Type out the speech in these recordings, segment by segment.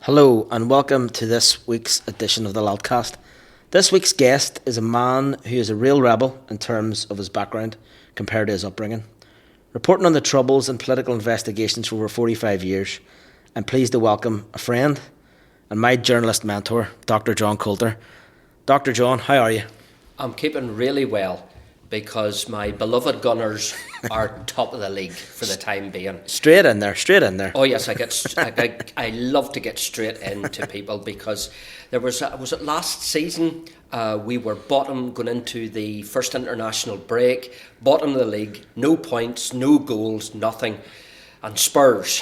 Hello and welcome to this week's edition of the Loudcast. This week's guest is a man who is a real rebel in terms of his background compared to his upbringing. Reporting on the troubles and political investigations for over 45 years, I'm pleased to welcome a friend and my journalist mentor, Dr. John Coulter. Dr. John, how are you? I'm keeping really well because my beloved Gunners are top of the league for the time being. Straight in there. Oh yes, I love to get straight into people because there was it last season we were bottom going into the first international break, bottom of the league, no points, no goals, nothing, and Spurs.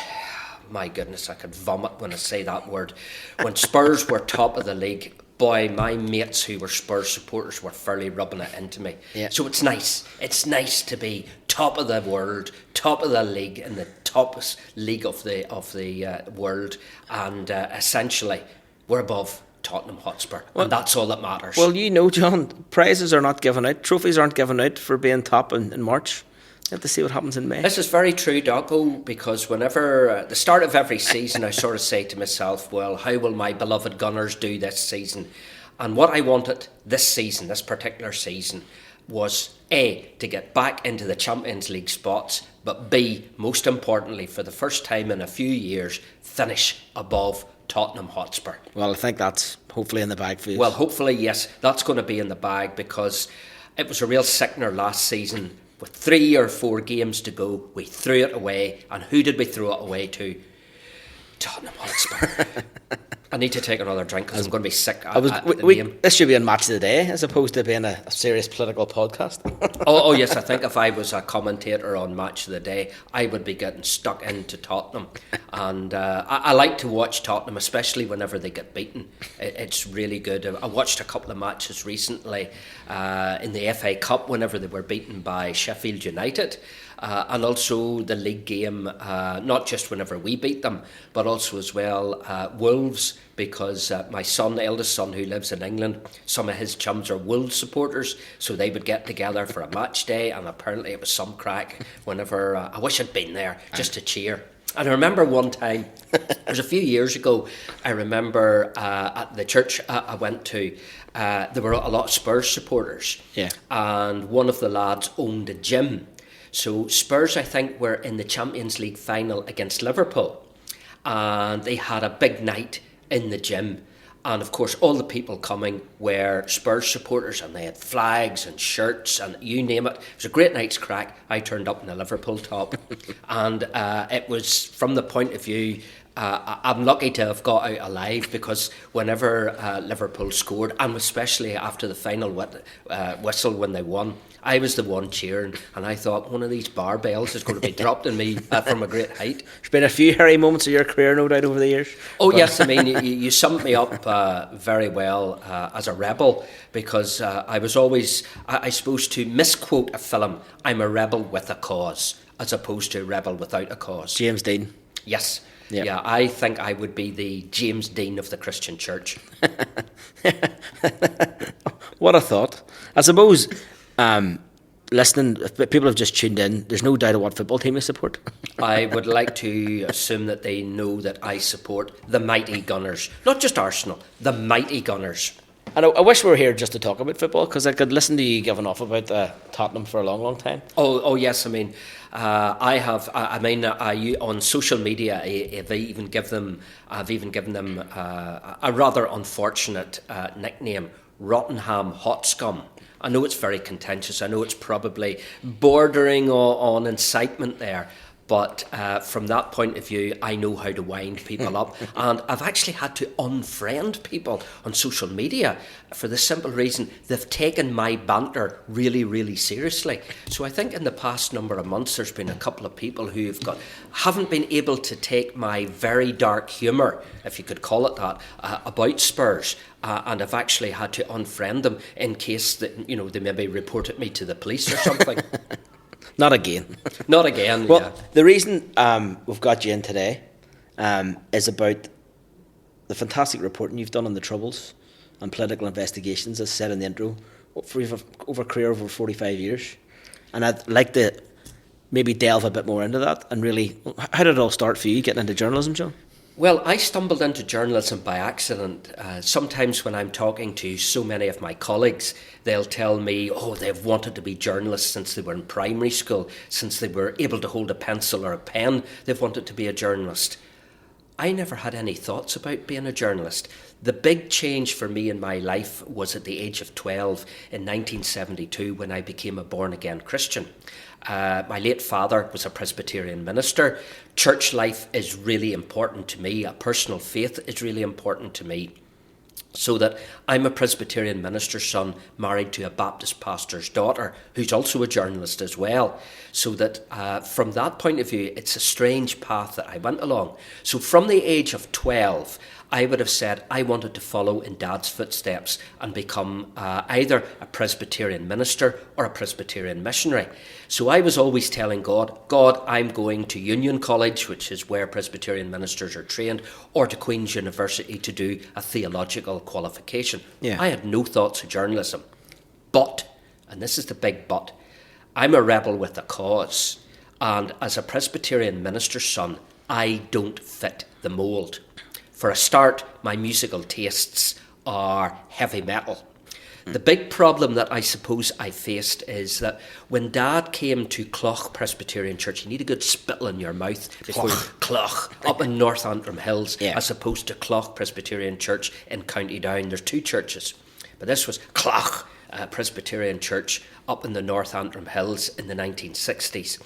My goodness, I could vomit when I say that word. When Spurs were top of the league, boy, my mates who were Spurs supporters were fairly rubbing it into me. Yeah. So it's nice. It's nice to be top of the world, top of the league, in the toppest league of the world, and essentially we're above Tottenham Hotspur, and that's all that matters. Well, you know, John, prizes are not given out, trophies aren't given out for being top in March. You have to see what happens in May. This is very true, Doco, because whenever at the start of every season I sort of say to myself, well, how will my beloved Gunners do this season? And what I wanted this particular season, was A, to get back into the Champions League spots, but B, most importantly, for the first time in a few years, finish above Tottenham Hotspur. Well, I think that's hopefully in the bag for you. Well, hopefully, yes, that's going to be in the bag because it was a real sickener last season. With 3 or 4 games to go, we threw it away. And who did we throw it away to? Tottenham Hotspur. I need to take another drink because I'm going to be sick at the name. This should be a match of the day as opposed to being a serious political podcast. oh yes, I think if I was a commentator on Match of the Day, I would be getting stuck into Tottenham. And I like to watch Tottenham, especially whenever they get beaten. It's really good. I watched a couple of matches recently in the FA Cup whenever they were beaten by Sheffield United. And also the league game, not just whenever we beat them, but also as well Wolves, because my son, eldest son who lives in England, some of his chums are Wolves supporters, so they would get together for a match day, and apparently it was some crack whenever, I wish I'd been there just to cheer. And I remember one time, it was a few years ago, I remember at the church I went to, there were a lot of Spurs supporters, and one of the lads owned a gym. So Spurs, I think, were in the Champions League final against Liverpool, and they had a big night in the gym, and of course all the people coming were Spurs supporters, and they had flags and shirts and you name it. It was a great night's crack. I turned up in a Liverpool top and it was, from the point of view, I'm lucky to have got out alive, because whenever Liverpool scored, and especially after the final whistle when they won, I was the one cheering, and I thought one of these barbells is going to be dropped on me from a great height. There's been a few hairy moments of your career, no doubt, over the years. Oh, yes, I mean, you summed me up very well as a rebel, because I was always, I suppose, to misquote a film, I'm a rebel with a cause, as opposed to a rebel without a cause. James Dean. Yes. Yep. Yeah, I think I would be the James Dean of the Christian church. What a thought. I suppose, listening, if people have just tuned in, there's no doubt of what football team you support. I would like to assume that they know that I support the mighty Gunners. Not just Arsenal, the mighty Gunners. And I wish we were here just to talk about football, because I could listen to you giving off about Tottenham for a long, long time. Oh yes, I mean, I have. On social media, I've even given them a rather unfortunate nickname, Rottenham Hot Scum. I know it's very contentious. I know it's probably bordering on incitement there. But from that point of view, I know how to wind people up. And I've actually had to unfriend people on social media for the simple reason they've taken my banter really, really seriously. So I think in the past number of months, there's been a couple of people who haven't been able to take my very dark humour, if you could call it that, about Spurs. And I've actually had to unfriend them in case that, they maybe reported me to the police or something. Not again. Not again, well, yeah. The reason we've got you in today is about the fantastic reporting you've done on the Troubles and political investigations, as said in the intro, for over a career over 45 years. And I'd like to maybe delve a bit more into that and really, how did it all start for you getting into journalism, John? Well, I stumbled into journalism by accident. Sometimes when I'm talking to so many of my colleagues, they'll tell me, oh, they've wanted to be journalists since they were in primary school, since they were able to hold a pencil or a pen, they've wanted to be a journalist. I never had any thoughts about being a journalist. The big change for me in my life was at the age of 12 in 1972 when I became a born-again Christian. My late father was a Presbyterian minister. Church life is really important to me. A personal faith is really important to me. So that I'm a Presbyterian minister's son married to a Baptist pastor's daughter, who's also a journalist as well. So that from that point of view, it's a strange path that I went along. So from the age of 12, I would have said I wanted to follow in Dad's footsteps and become either a Presbyterian minister or a Presbyterian missionary. So I was always telling God, I'm going to Union College, which is where Presbyterian ministers are trained, or to Queen's University to do a theological qualification. Yeah. I had no thoughts of journalism. But, and this is the big but, I'm a rebel with a cause. And as a Presbyterian minister's son, I don't fit the mould. For a start, my musical tastes are heavy metal. The big problem that I suppose I faced is that when Dad came to Clough Presbyterian Church, you need a good spittle in your mouth before Clough, up in North Antrim Hills, as opposed to Clough Presbyterian Church in County Down. There's two churches, but this was Clough Presbyterian Church up in the North Antrim Hills in the 1960s.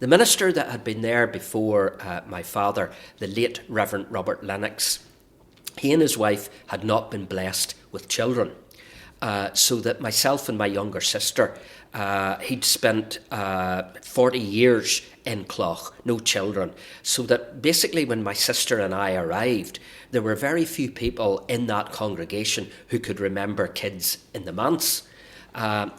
The minister that had been there before my father, the late Reverend Robert Lennox, he and his wife had not been blessed with children. So that myself and my younger sister, he'd spent 40 years in Clough, no children. So that basically when my sister and I arrived, there were very few people in that congregation who could remember kids in the manse.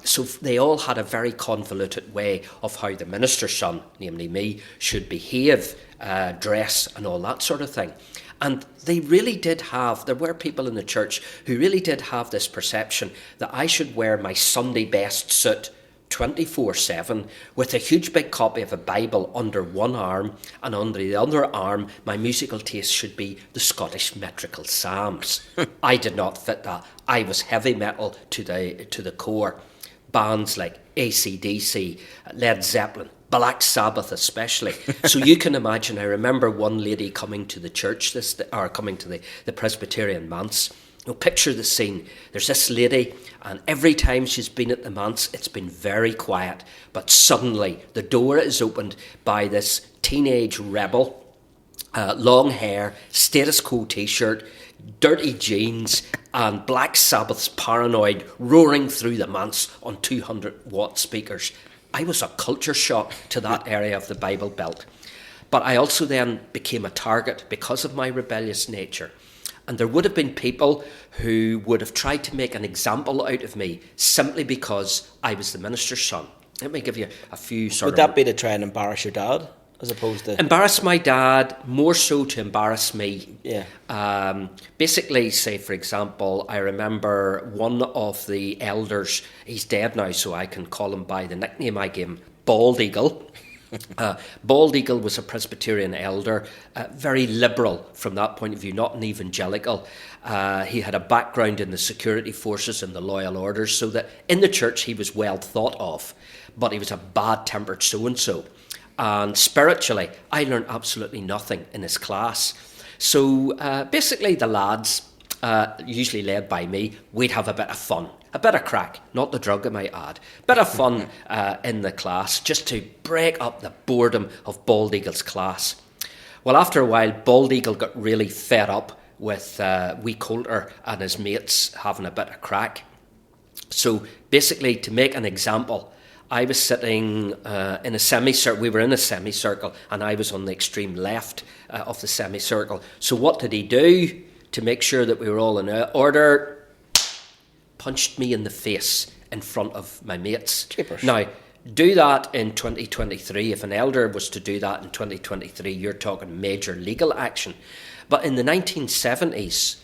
So they all had a very convoluted way of how the minister's son, namely me, should behave, dress and all that sort of thing. And they really did have, there were people in the church who really did have this perception that I should wear my Sunday best suit 24/7 with a huge big copy of a Bible under one arm, and under the other arm my musical taste should be the Scottish metrical psalms. I did not fit that. I was heavy metal to the core. Bands like ACDC, Led Zeppelin, Black Sabbath especially. So you can imagine, I remember one lady coming to the church, coming to the Presbyterian manse. Picture the scene. There's this lady, and every time she's been at the manse, it's been very quiet. But suddenly, the door is opened by this teenage rebel, long hair, status quo t-shirt, dirty jeans, and Black Sabbath's Paranoid roaring through the manse on 200-watt speakers. I was a culture shock to that area of the Bible Belt. But I also then became a target because of my rebellious nature. And there would have been people who would have tried to make an example out of me simply because I was the minister's son. Let me give you a few Would that be to try and embarrass your dad, as opposed to... Embarrass my dad, more so to embarrass me. Yeah. Basically, say, for example, I remember one of the elders, he's dead now, so I can call him by the nickname I gave him, Bald Eagle. Bald Eagle was a Presbyterian elder, very liberal from that point of view, not an evangelical. He had a background in the security forces and the loyal orders, so that in the church he was well thought of, but he was a bad-tempered so-and-so. And spiritually, I learned absolutely nothing in his class. So basically the lads, usually led by me, we'd have a bit of fun. A bit of crack, not the drug I might add. Bit of fun in the class, just to break up the boredom of Bald Eagle's class. Well, after a while, Bald Eagle got really fed up with wee Coulter and his mates having a bit of crack. So basically, to make an example, I was sitting in a semicircle. We were in a semicircle, and I was on the extreme left of the semicircle. So what did he do to make sure that we were all in order? Punched me in the face in front of my mates. Jeepers. Now, do that in 2023. If an elder was to do that in 2023, you're talking major legal action. But in the 1970s,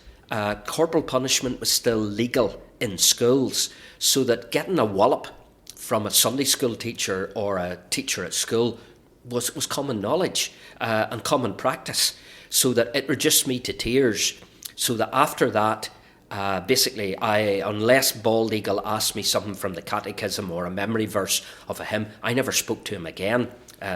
corporal punishment was still legal in schools, so that getting a wallop from a Sunday school teacher or a teacher at school was common knowledge and common practice, so that it reduced me to tears. So that after that, basically, unless Bald Eagle asked me something from the catechism or a memory verse of a hymn, I never spoke to him again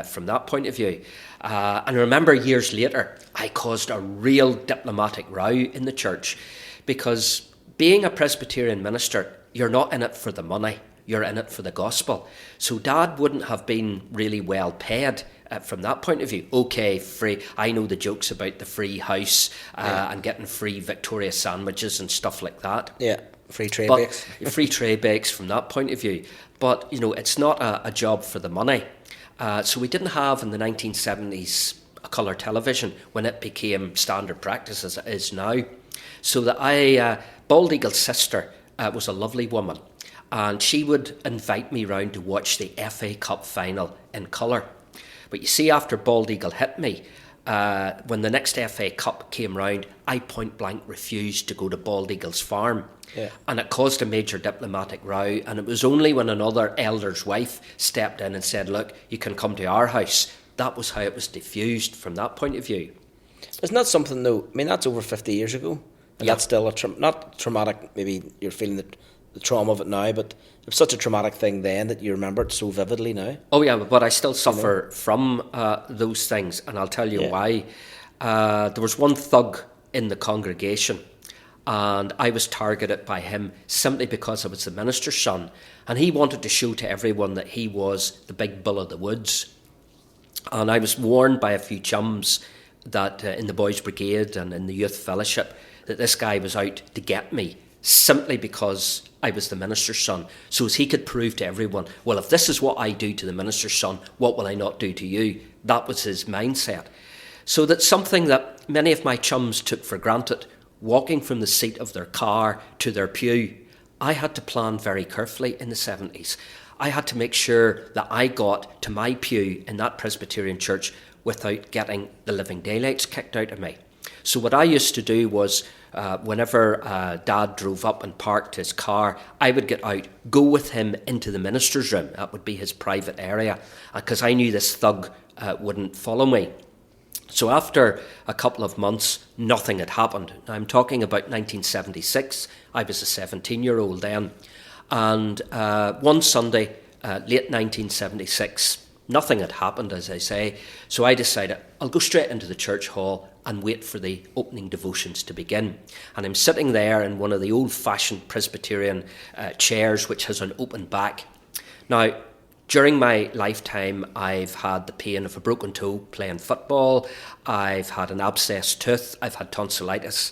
from that point of view. And I remember years later, I caused a real diplomatic row in the church, because being a Presbyterian minister, you're not in it for the money, you're in it for the gospel. So Dad wouldn't have been really well paid from that point of view. Okay, free. I know the jokes about the free house and getting free Victoria sandwiches and stuff like that. Yeah, free tray bakes. Free tray bakes from that point of view. But, it's not a job for the money. So we didn't have in the 1970s a colour television when it became standard practice as it is now. So that Bald Eagle's sister was a lovely woman, and she would invite me round to watch the FA Cup final in colour. But you see, after Bald Eagle hit me, when the next FA Cup came round, I point blank refused to go to Bald Eagle's farm. Yeah. And it caused a major diplomatic row, and it was only when another elder's wife stepped in and said, look, you can come to our house, that was how it was diffused from that point of view. Isn't that something, though? I mean, that's over 50 years ago. And that's still not traumatic. Maybe you're feeling the trauma of it now, but it was such a traumatic thing then that you remember it so vividly now. Oh yeah, but I still suffer from those things, and I'll tell you why. There was one thug in the congregation, and I was targeted by him simply because I was the minister's son, and he wanted to show to everyone that he was the big bull of the woods. And I was warned by a few chums that in the boys' brigade and in the youth fellowship that this guy was out to get me simply because I was the minister's son, so as he could prove to everyone, well, if this is what I do to the minister's son, what will I not do to you? That was his mindset. So that's something that many of my chums took for granted, walking from the seat of their car to their pew. I had to plan very carefully in the 70s. I had to make sure that I got to my pew in that Presbyterian church without getting the living daylights kicked out of me. So what I used to do was, whenever Dad drove up and parked his car, I would get out, go with him into the minister's room. That would be his private area, because I knew this thug wouldn't follow me. So after a couple of months, nothing had happened. I'm talking about 1976. I was a 17-year-old then. And one Sunday, late 1976, nothing had happened, as I say. So I decided I'll go straight into the church hall and wait for the opening devotions to begin. And I'm sitting there in one of the old-fashioned Presbyterian chairs, which has an open back. Now, during my lifetime, I've had the pain of a broken toe playing football. I've had an abscessed tooth. I've had tonsillitis.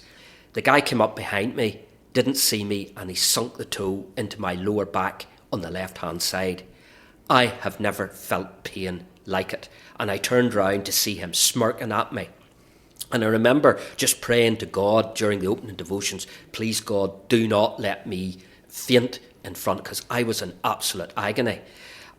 The guy came up behind me, didn't see me, and he sunk the toe into my lower back on the left-hand side. I have never felt pain like it. And I turned round to see him smirking at me. And I remember just praying to God during the opening devotions, please God, do not let me faint in front, because I was in absolute agony.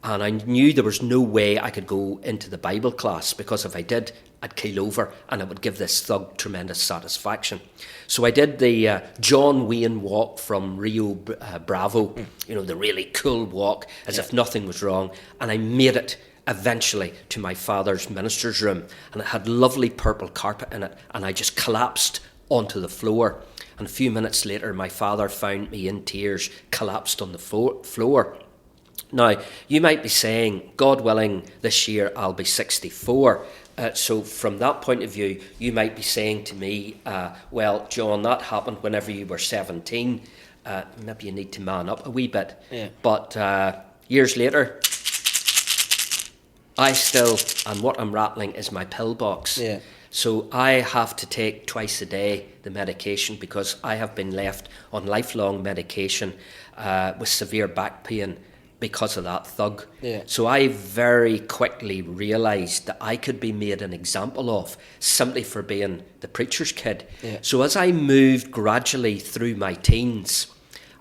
And I knew there was no way I could go into the Bible class, because if I did, I'd keel over and it would give this thug tremendous satisfaction. So I did the John Wayne walk from Rio Bravo, the really cool walk, as if nothing was wrong. And I made it eventually to my father's minister's room, and it had lovely purple carpet in it, and I just collapsed onto the floor. And a few minutes later, my father found me in tears, collapsed on the floor. Now, you might be saying, God willing, this year I'll be 64. So from that point of view, you might be saying to me, well, John, that happened whenever you were 17. Maybe you need to man up a wee bit. Yeah. But years later, I still, and what I'm rattling is my pill box. Yeah. So I have to take twice a day the medication, because I have been left on lifelong medication with severe back pain because of that thug. Yeah. So I very quickly realised that I could be made an example of simply for being the preacher's kid. Yeah. So as I moved gradually through my teens,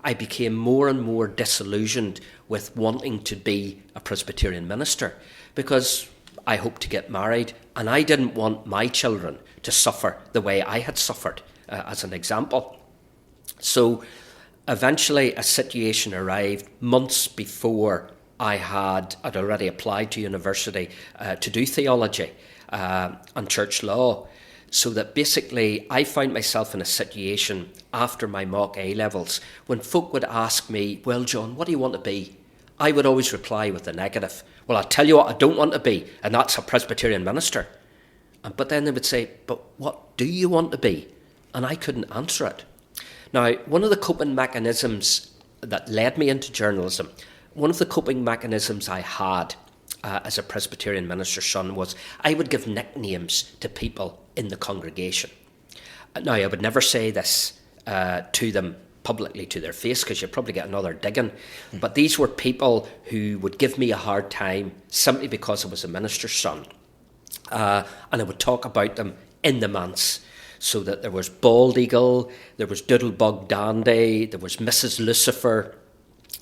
I became more and more disillusioned with wanting to be a Presbyterian minister, because I hoped to get married, and I didn't want my children to suffer the way I had suffered, as an example. So eventually a situation arrived months before I'd already applied to university to do theology and church law. So that basically I found myself in a situation after my mock A-levels when folk would ask me, well, John, what do you want to be? I would always reply with the negative. Well, I'll tell you what I don't want to be, and that's a Presbyterian minister. But then they would say, but what do you want to be? And I couldn't answer it. Now, one of the coping mechanisms that led me into journalism, one of the coping mechanisms I had as a Presbyterian minister's son was I would give nicknames to people in the congregation. Now, I would never say this to them publicly to their face because you'd probably get another digging. But these were people who would give me a hard time simply because I was a minister's son. And I would talk about them in the manse. So that there was Bald Eagle, there was Doodlebug Dandy, there was Mrs. Lucifer,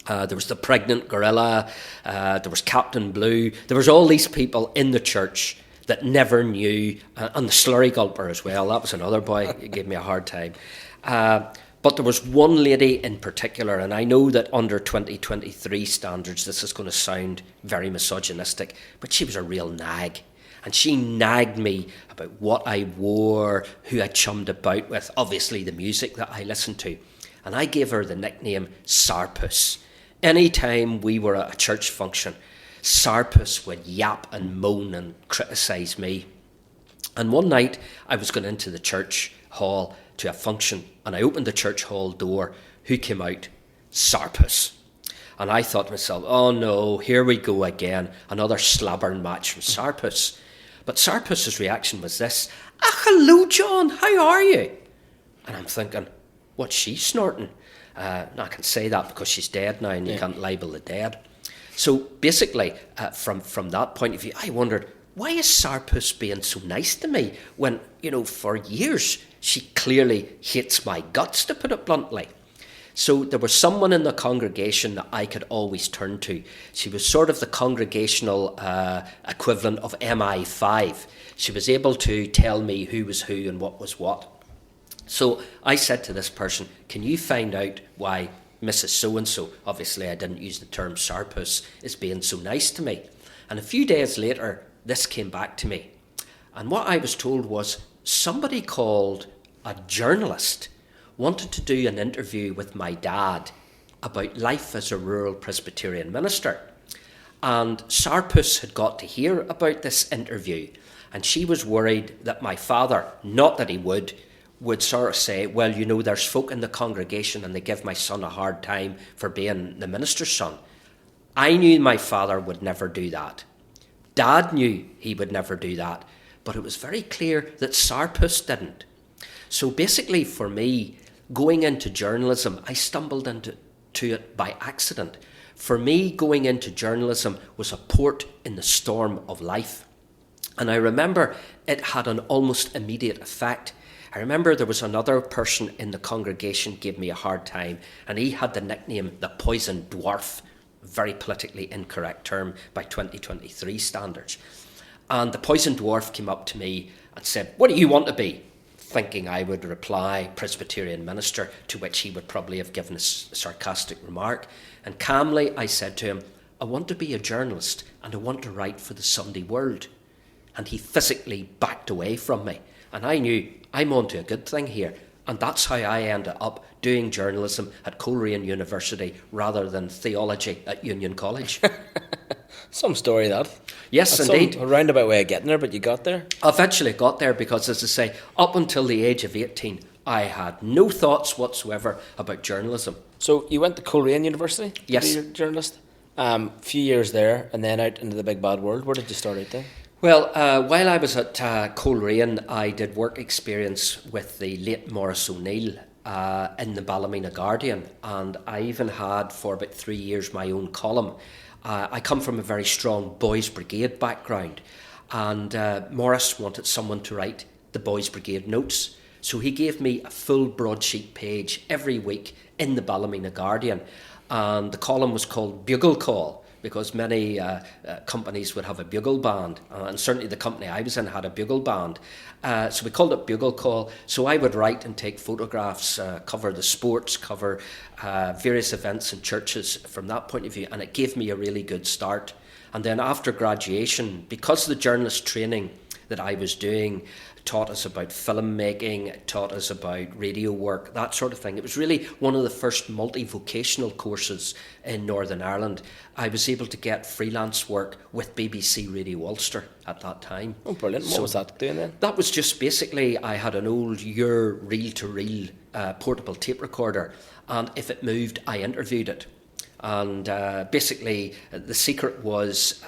there was the pregnant gorilla, there was Captain Blue. There was all these people in the church that never knew, and the Slurry Gulper as well. That was another boy who gave me a hard time. But there was one lady in particular, and I know that under 2023 standards this is going to sound very misogynistic, but she was a real nag. And she nagged me about what I wore, who I chummed about with, obviously the music that I listened to. And I gave her the nickname Sarpus. Any time we were at a church function, Sarpus would yap and moan and criticise me. And one night I was going into the church hall to a function, and I opened the church hall door. Who came out? Sarpus. And I thought to myself, oh no, here we go again, another slabbering match from Sarpus. But Sarpus's reaction was this: hello, John, how are you? And I'm thinking, what's she snorting? Now I can say that because she's dead now, and you can't libel the dead. So basically, from that point of view, I wondered, why is Sarpus being so nice to me when, for years she clearly hates my guts, to put it bluntly? So there was someone in the congregation that I could always turn to. She was sort of the congregational equivalent of MI5. She was able to tell me who was who and what was what. So I said to this person, can you find out why Mrs. So-and-so, obviously I didn't use the term Sarpus, is being so nice to me? And a few days later, this came back to me. And what I was told was somebody called a journalist wanted to do an interview with my dad about life as a rural Presbyterian minister. And Sarpus had got to hear about this interview, and she was worried that my father, not that he would sort of say, well, there's folk in the congregation and they give my son a hard time for being the minister's son. I knew my father would never do that. Dad knew he would never do that, but it was very clear that Sarpus didn't. So basically for me, going into journalism, I stumbled into it by accident. For me, going into journalism was a port in the storm of life. And I remember it had an almost immediate effect. I remember there was another person in the congregation gave me a hard time, and he had the nickname the Poison Dwarf, very politically incorrect term by 2023 standards. And the Poison Dwarf came up to me and said, what do you want to be? Thinking I would reply Presbyterian minister, to which he would probably have given a sarcastic remark. And calmly I said to him, I want to be a journalist and I want to write for the Sunday World. And he physically backed away from me. And I knew I'm on to a good thing here. And that's how I ended up doing journalism at Coleraine University rather than theology at Union College. Some story, that. Yes, That's indeed. a roundabout way of getting there, but you got there. I eventually got there because, as I say, up until the age of 18, I had no thoughts whatsoever about journalism. So you went to Coleraine University to Yes. be a journalist? Few years there, and then out into the big bad world. Where did you start out then? Well, while I was at Coleraine, I did work experience with the late Maurice O'Neill in the Ballymena Guardian, and I even had for about 3 years my own column. I come from a very strong Boys Brigade background, and Maurice wanted someone to write the Boys Brigade notes. So he gave me a full broadsheet page every week in the Ballymena Guardian, and the column was called Bugle Call, because many companies would have a bugle band, and certainly the company I was in had a bugle band. So we called it Bugle Call. So I would write and take photographs, cover the sports, cover various events in churches from that point of view, and it gave me a really good start. And then after graduation, because the journalist training that I was doing taught us about filmmaking, it taught us about radio work, that sort of thing. It was really one of the first multi-vocational courses in Northern Ireland. I was able to get freelance work with BBC Radio Ulster at that time. Oh, brilliant. What was that doing then? That was just basically, I had an old Ure reel-to-reel portable tape recorder, and if it moved, I interviewed it. And basically, the secret was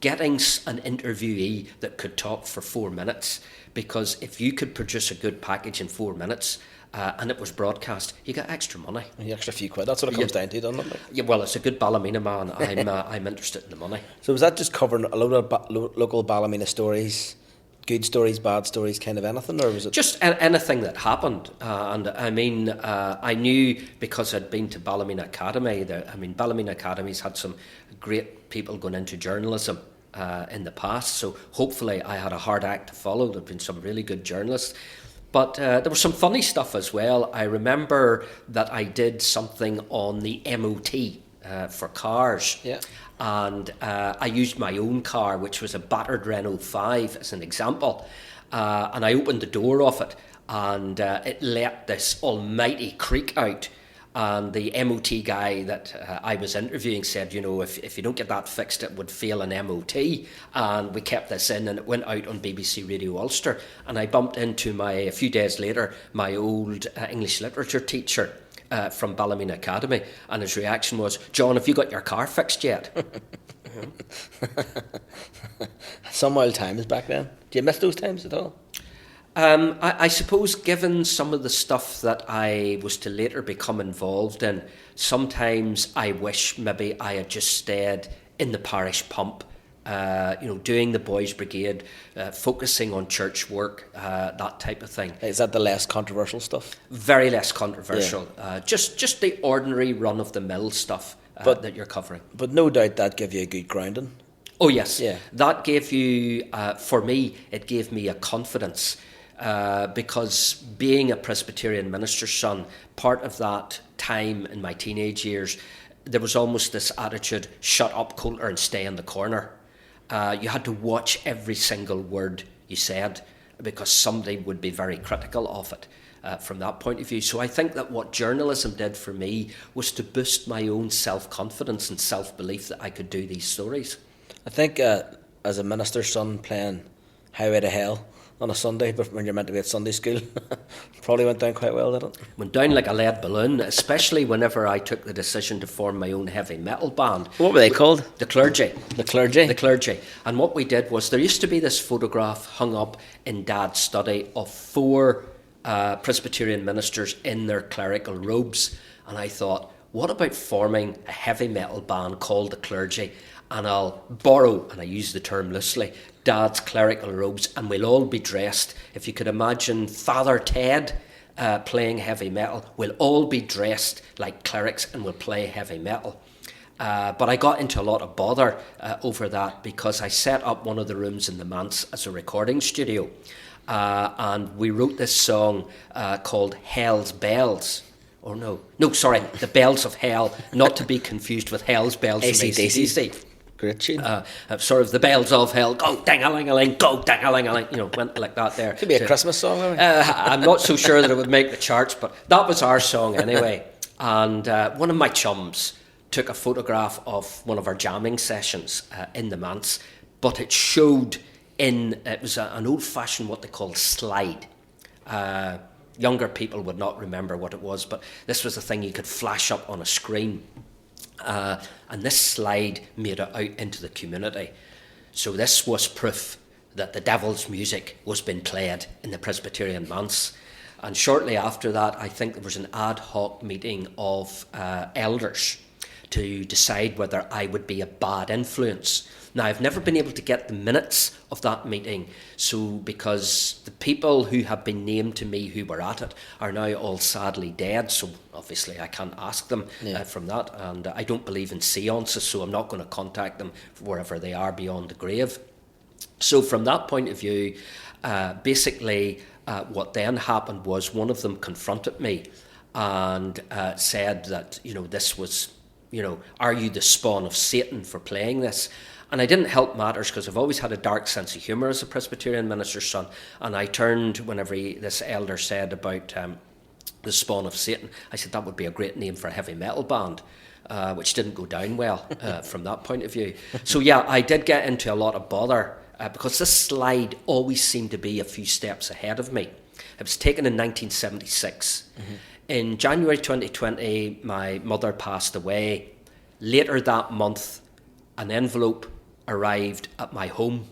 getting an interviewee that could talk for 4 minutes, because if you could produce a good package in 4 minutes and it was broadcast, you get extra money. The extra few quid. That's what it comes down to, doesn't it? Yeah, well, it's a good Ballymena man. I'm interested in the money. So was that just covering a load of local Ballymena stories, good stories, bad stories, kind of anything, or was it just anything that happened? And I mean, I knew, because I'd been to Ballymena Academy. Ballymena Academy's had some great people going into journalism in the past, so hopefully I had a hard act to follow. There've been some really good journalists, but there was some funny stuff as well. I remember that I did something on the MOT for cars. Yeah. And I used my own car, which was a battered Renault 5, as an example. And I opened the door of it, and it let this almighty creak out. And the MOT guy that I was interviewing said, if you don't get that fixed, it would fail an MOT. And we kept this in, and it went out on BBC Radio Ulster. And I bumped into a few days later, my old English literature teacher from Ballymena Academy, and his reaction was, "John, have you got your car fixed yet?" Some wild times back then. Do you miss those times at all? I suppose, given some of the stuff that I was to later become involved in, sometimes I wish maybe I had just stayed in the parish pump, doing the boys' brigade, focusing on church work, that type of thing. Is that the less controversial stuff? Very less controversial. Yeah. Just the ordinary run-of-the-mill stuff that you're covering. But no doubt that gave you a good grounding. Oh, yes. Yeah. That gave you, for me, it gave me a confidence. Because being a Presbyterian minister's son, part of that time in my teenage years, there was almost this attitude, shut up, Coulter, and stay in the corner. You had to watch every single word you said, because somebody would be very critical of it from that point of view. So I think that what journalism did for me was to boost my own self-confidence and self-belief that I could do these stories. I think as a minister's son playing Highway to Hell on a Sunday, but when you're meant to be at Sunday school, probably went down quite well, didn't it? Went down like a lead balloon, especially whenever I took the decision to form my own heavy metal band. What were they called? The Clergy. The Clergy? The Clergy. And what we did was, there used to be this photograph hung up in Dad's study of 4 Presbyterian ministers in their clerical robes. And I thought, what about forming a heavy metal band called the Clergy? And I'll borrow, and I use the term loosely, Dad's clerical robes, and we'll all be dressed. If you could imagine Father Ted playing heavy metal, we'll all be dressed like clerics and we'll play heavy metal. But I got into a lot of bother over that, because I set up one of the rooms in the manse as a recording studio. And we wrote this song called Hell's Bells. The Bells of Hell, not to be confused with Hell's Bells from ACDC. Great tune. Sort of the bells of hell, go dang-a-ling-a-ling, go dang-a-ling-a-ling, went like that there. Could be a Christmas song, maybe. I'm not so sure that it would make the charts, but that was our song anyway. And one of my chums took a photograph of one of our jamming sessions in the manse, but it showed it was an old-fashioned, what they call slide. Younger people would not remember what it was, but this was a thing you could flash up on a screen. And this slide made it out into the community. So this was proof that the devil's music was being played in the Presbyterian manse. And shortly after that, I think there was an ad hoc meeting of elders to decide whether I would be a bad influence. Now, I've never been able to get the minutes of that meeting, so because the people who have been named to me who were at it are now all sadly dead, so obviously I can't ask them from that, and I don't believe in seances, so I'm not going to contact them wherever they are beyond the grave. So from that point of view, basically what then happened was one of them confronted me and said that, this was, are you the spawn of Satan for playing this? And I didn't help matters because I've always had a dark sense of humour as a Presbyterian minister's son. And I turned whenever this elder said about the spawn of Satan. I said that would be a great name for a heavy metal band, which didn't go down well from that point of view. So yeah, I did get into a lot of bother because this slide always seemed to be a few steps ahead of me. It was taken in 1976. Mm-hmm. In January 2020, my mother passed away. Later that month, an envelope arrived at my home,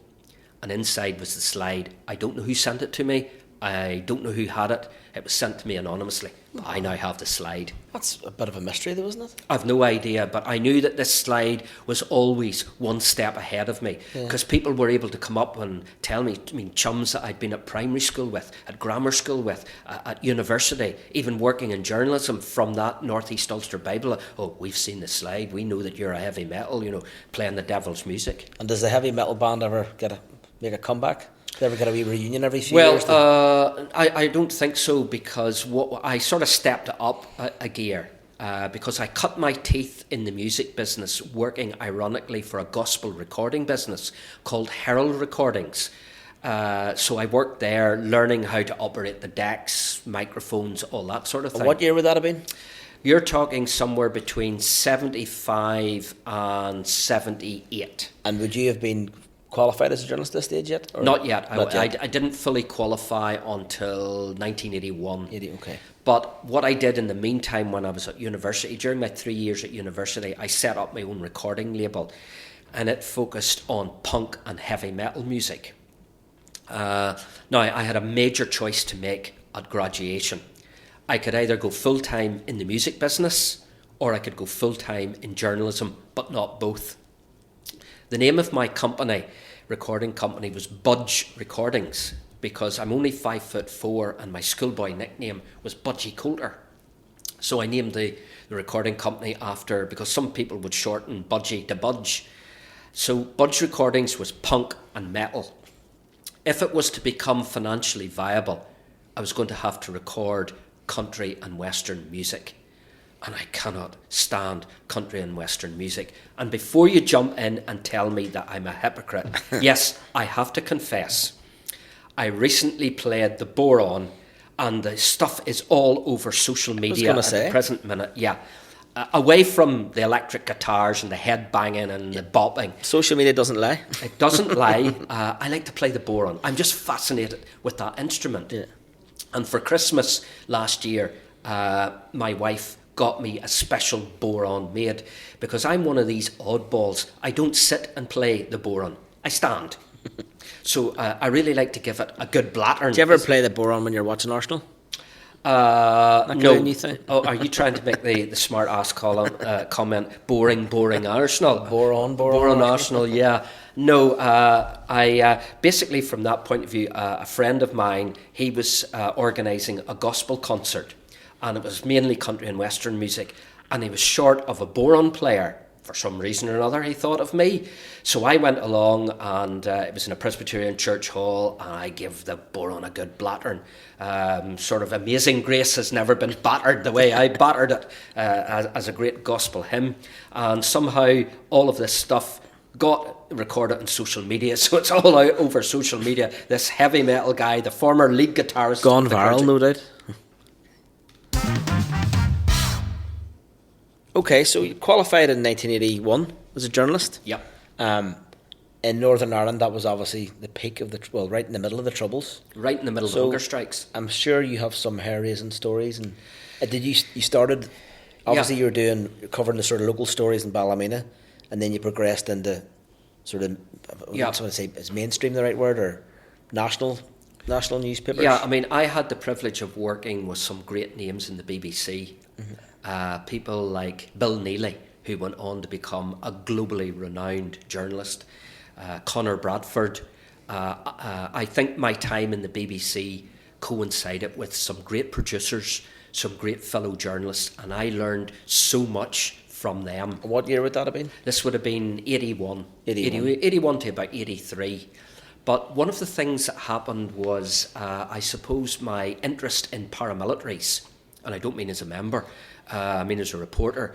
and inside was the slide. I don't know who sent it to me. I don't know who had it. It was sent to me anonymously. I now have the slide. That's a bit of a mystery though, isn't it? I've no idea, but I knew that this slide was always one step ahead of me, because people were able to come up and tell me, chums that I'd been at primary school with, at grammar school with, at university, even working in journalism from that North East Ulster Bible. Oh, we've seen the slide. We know that you're a heavy metal, playing the devil's music. And does the heavy metal band ever make a comeback? Do they ever get a wee reunion every few years? I don't think so, because I sort of stepped up a gear because I cut my teeth in the music business, working ironically for a gospel recording business called Herald Recordings. So I worked there learning how to operate the decks, microphones, all that sort of thing. What year would that have been? You're talking somewhere between 75 and 78. And would you have been qualified as a journalist at this stage yet? Or? Not yet. I didn't fully qualify until 1981. Okay. But what I did in the meantime when I was at university, during my 3 years at university, I set up my own recording label, and it focused on punk and heavy metal music. Now, I had a major choice to make at graduation. I could either go full-time in the music business, or I could go full-time in journalism, but not both. The name of my recording company, was Budge Recordings, because I'm only 5'4" and my schoolboy nickname was John Coulter. So I named the recording company after, because some people would shorten Budgie to Budge. So Budge Recordings was punk and metal. If it was to become financially viable, I was going to have to record country and western music. And I cannot stand country and western music. And before you jump in and tell me that I'm a hypocrite, yes, I have to confess, I recently played the boron, and the stuff is all over social media at the present minute. Yeah, away from the electric guitars and the head banging and the bopping. Social media doesn't lie. It doesn't lie. I like to play the boron. I'm just fascinated with that instrument. Yeah. And for Christmas last year, my wife got me a special boron made, because I'm one of these oddballs. I don't sit and play the boron. I stand. So I really like to give it a good blattern. Do you ever play the boron when you're watching Arsenal? No. Oh, are you trying to make the smart ass comment? Boring Arsenal. Boron Arsenal. Yeah. No. I basically, from that point of view, a friend of mine, he was organising a gospel concert, and it was mainly country and western music, and he was short of a boron player. For some reason or another, he thought of me. So I went along, and it was in a Presbyterian church hall, and I gave the boron a good blattern. Sort of Amazing Grace has never been battered the way I battered it, as a great gospel hymn. And somehow all of this stuff got recorded on social media, so it's all out over social media. This heavy metal guy, the former lead guitarist, gone viral, no doubt. Okay, so you qualified in 1981 as a journalist. Yep. In Northern Ireland, that was obviously the peak of right in the middle of the Troubles. Right in the middle of hunger strikes. I'm sure you have some hair-raising stories. And did you started? Obviously, you were covering the sort of local stories in Ballymena, and then you progressed into sort of. I want to say, is mainstream the right word, or national newspapers? Yeah, I mean, I had the privilege of working with some great names in the BBC. Mm-hmm. People like Bill Neely, who went on to become a globally renowned journalist. Conor Bradford. I think my time in the BBC coincided with some great producers, some great fellow journalists, and I learned so much from them. What year would that have been? This would have been 81. 81. 81 to about 83. But one of the things that happened was, I suppose, my interest in paramilitaries, and I don't mean as a member, I mean as a reporter,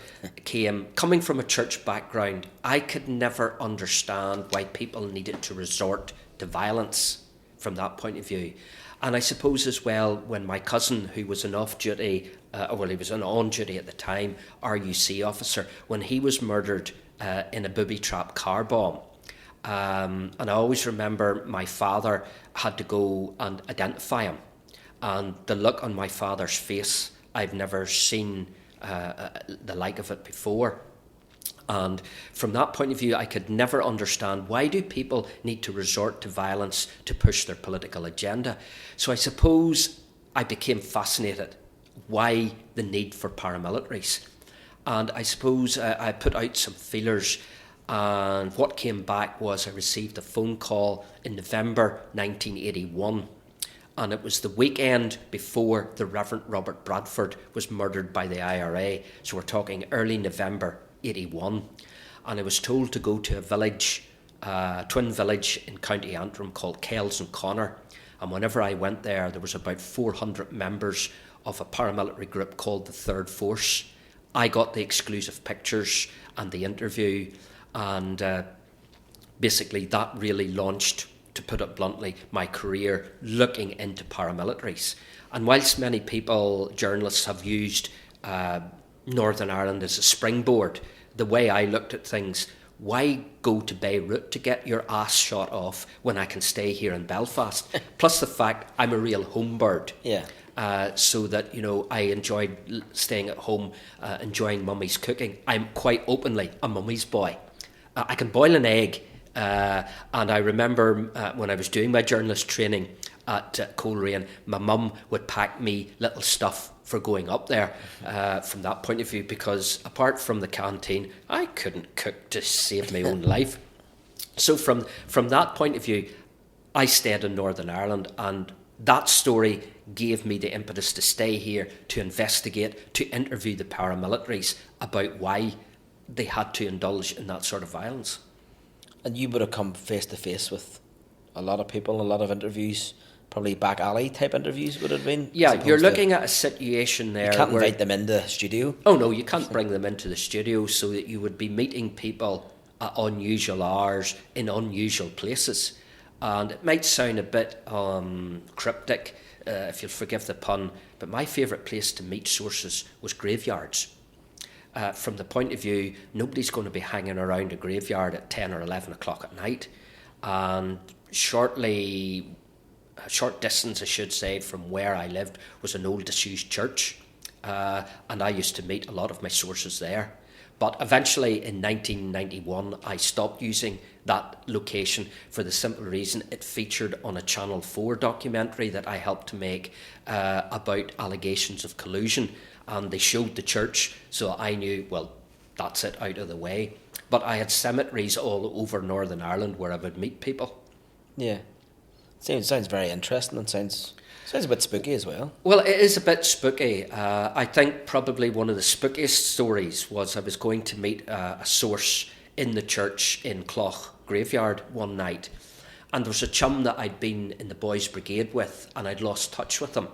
coming from a church background. I could never understand why people needed to resort to violence from that point of view. And I suppose as well, when my cousin, who was an off-duty, he was an on-duty at the time, RUC officer, when he was murdered in a booby-trap car bomb, and I always remember my father had to go and identify him. And the look on my father's face, I've never seen the like of it before. And from that point of view, I could never understand, why do people need to resort to violence to push their political agenda? So I suppose I became fascinated. Why the need for paramilitaries? And I suppose I put out some feelers, and what came back was I received a phone call in November 1981. And it was the weekend before the Reverend Robert Bradford was murdered by the IRA. So we're talking early November 81. And I was told to go to a village, twin village in County Antrim called Kells and Connor. And whenever I went there, there was about 400 members of a paramilitary group called the Third Force. I got the exclusive pictures and the interview, and basically that really launched, to put it bluntly, my career looking into paramilitaries. And whilst many people, journalists, have used Northern Ireland as a springboard, the way I looked at things, why go to Beirut to get your ass shot off when I can stay here in Belfast? Plus the fact I'm a real home bird. Yeah. So that, I enjoyed staying at home, enjoying mummy's cooking. I'm quite openly a mummy's boy. I can boil an egg. And I remember when I was doing my journalist training at Coleraine, my mum would pack me little stuff for going up there from that point of view, because apart from the canteen, I couldn't cook to save my own life. So from that point of view, I stayed in Northern Ireland, and that story gave me the impetus to stay here, to investigate, to interview the paramilitaries about why they had to indulge in that sort of violence. And you would have come face to face with a lot of people, a lot of interviews, probably back alley type interviews would have been. Yeah, you're looking at a situation there. You can't invite them into the studio. Oh no, you can't bring them into the studio, so that you would be meeting people at unusual hours in unusual places. And it might sound a bit cryptic, if you'll forgive the pun, but my favourite place to meet sources was graveyards. From the point of view, nobody's going to be hanging around a graveyard at 10 or 11 o'clock at night. And a short distance, I should say, from where I lived was an old disused church. And I used to meet a lot of my sources there. But eventually in 1991, I stopped using that location for the simple reason it featured on a Channel 4 documentary that I helped to make about allegations of collusion. And they showed the church, so I knew, well, that's it, out of the way. But I had cemeteries all over Northern Ireland where I would meet people. Yeah. Sounds very interesting, and sounds a bit spooky as well. Well, it is a bit spooky. I think probably one of the spookiest stories was I was going to meet a source in the church in Clough Graveyard one night. And there was a chum that I'd been in the boys' brigade with, and I'd lost touch with him.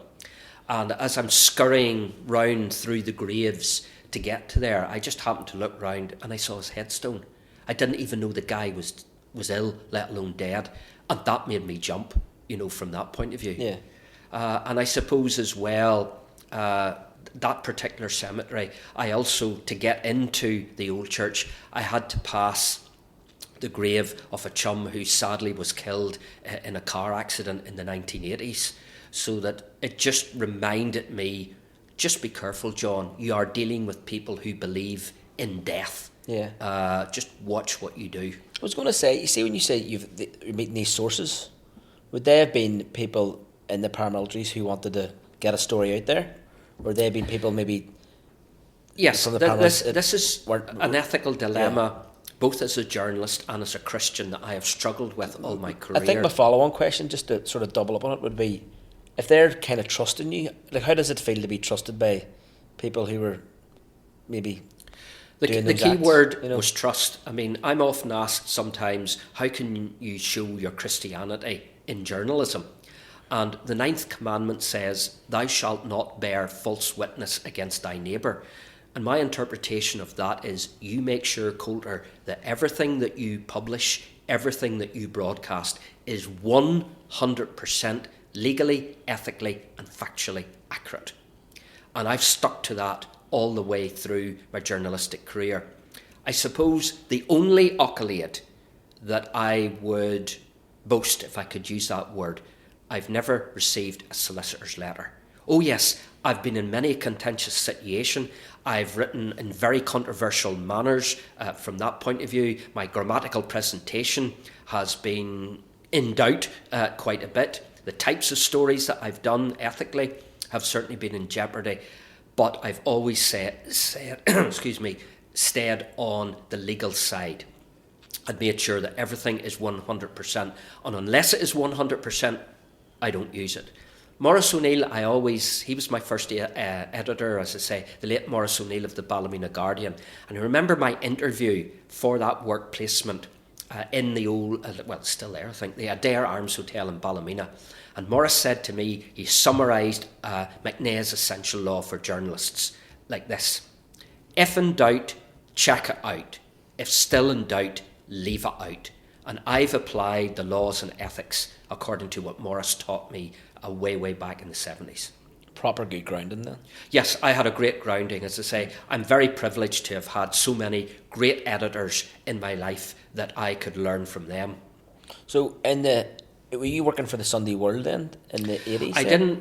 And as I'm scurrying round through the graves to get to there, I just happened to look round and I saw his headstone. I didn't even know the guy was ill, let alone dead. And that made me jump, from that point of view. Yeah. And I suppose as well, that particular cemetery, I also, to get into the old church, I had to pass the grave of a chum who sadly was killed in a car accident in the 1980s. So that it just reminded me, just be careful, John. You are dealing with people who believe in death. Yeah. Just watch what you do. I was going to say, you see, when you say you're meeting these sources, would there have been people in the paramilitaries who wanted to get a story out there? Or would there have been people maybe Yes, from the panel. this is an ethical dilemma, both as a journalist and as a Christian, that I have struggled with all my career. I think my follow-on question, just to sort of double up on it, would be, if they're kind of trusting you, like, how does it feel to be trusted by people who were maybe the doing key acts, word you know? was trust. I mean, I'm often asked sometimes, how can you show your Christianity in journalism? And the 9th commandment says, thou shalt not bear false witness against thy neighbour. And my interpretation of that is, you make sure, Coulter, that everything that you publish, everything that you broadcast is 100% legally, ethically and factually accurate. And I've stuck to that all the way through my journalistic career. I suppose the only accolade that I would boast, if I could use that word, I've never received a solicitor's letter. Oh yes, I've been in many a contentious situation. I've written in very controversial manners. From that point of view, my grammatical presentation has been in doubt quite a bit. The types of stories that I've done ethically have certainly been in jeopardy. But I've always said excuse me, stayed on the legal side and made sure that everything is 100%. And unless it is 100%, I don't use it. Maurice O'Neill, he was my first editor, as I say, the late Maurice O'Neill of the Ballymena Guardian. And I remember my interview for that work placement in the old, it's still there, I think, the Adair Arms Hotel in Ballymena. And Maurice said to me, he summarised McNair's essential law for journalists like this: if in doubt, check it out. If still in doubt, leave it out. And I've applied the laws and ethics according to what Maurice taught me way back in the 70s. Proper good grounding then? Yes, I had a great grounding. As I say, I'm very privileged to have had so many great editors in my life that I could learn from them. So were you working for the Sunday World then in the 80s? I didn't.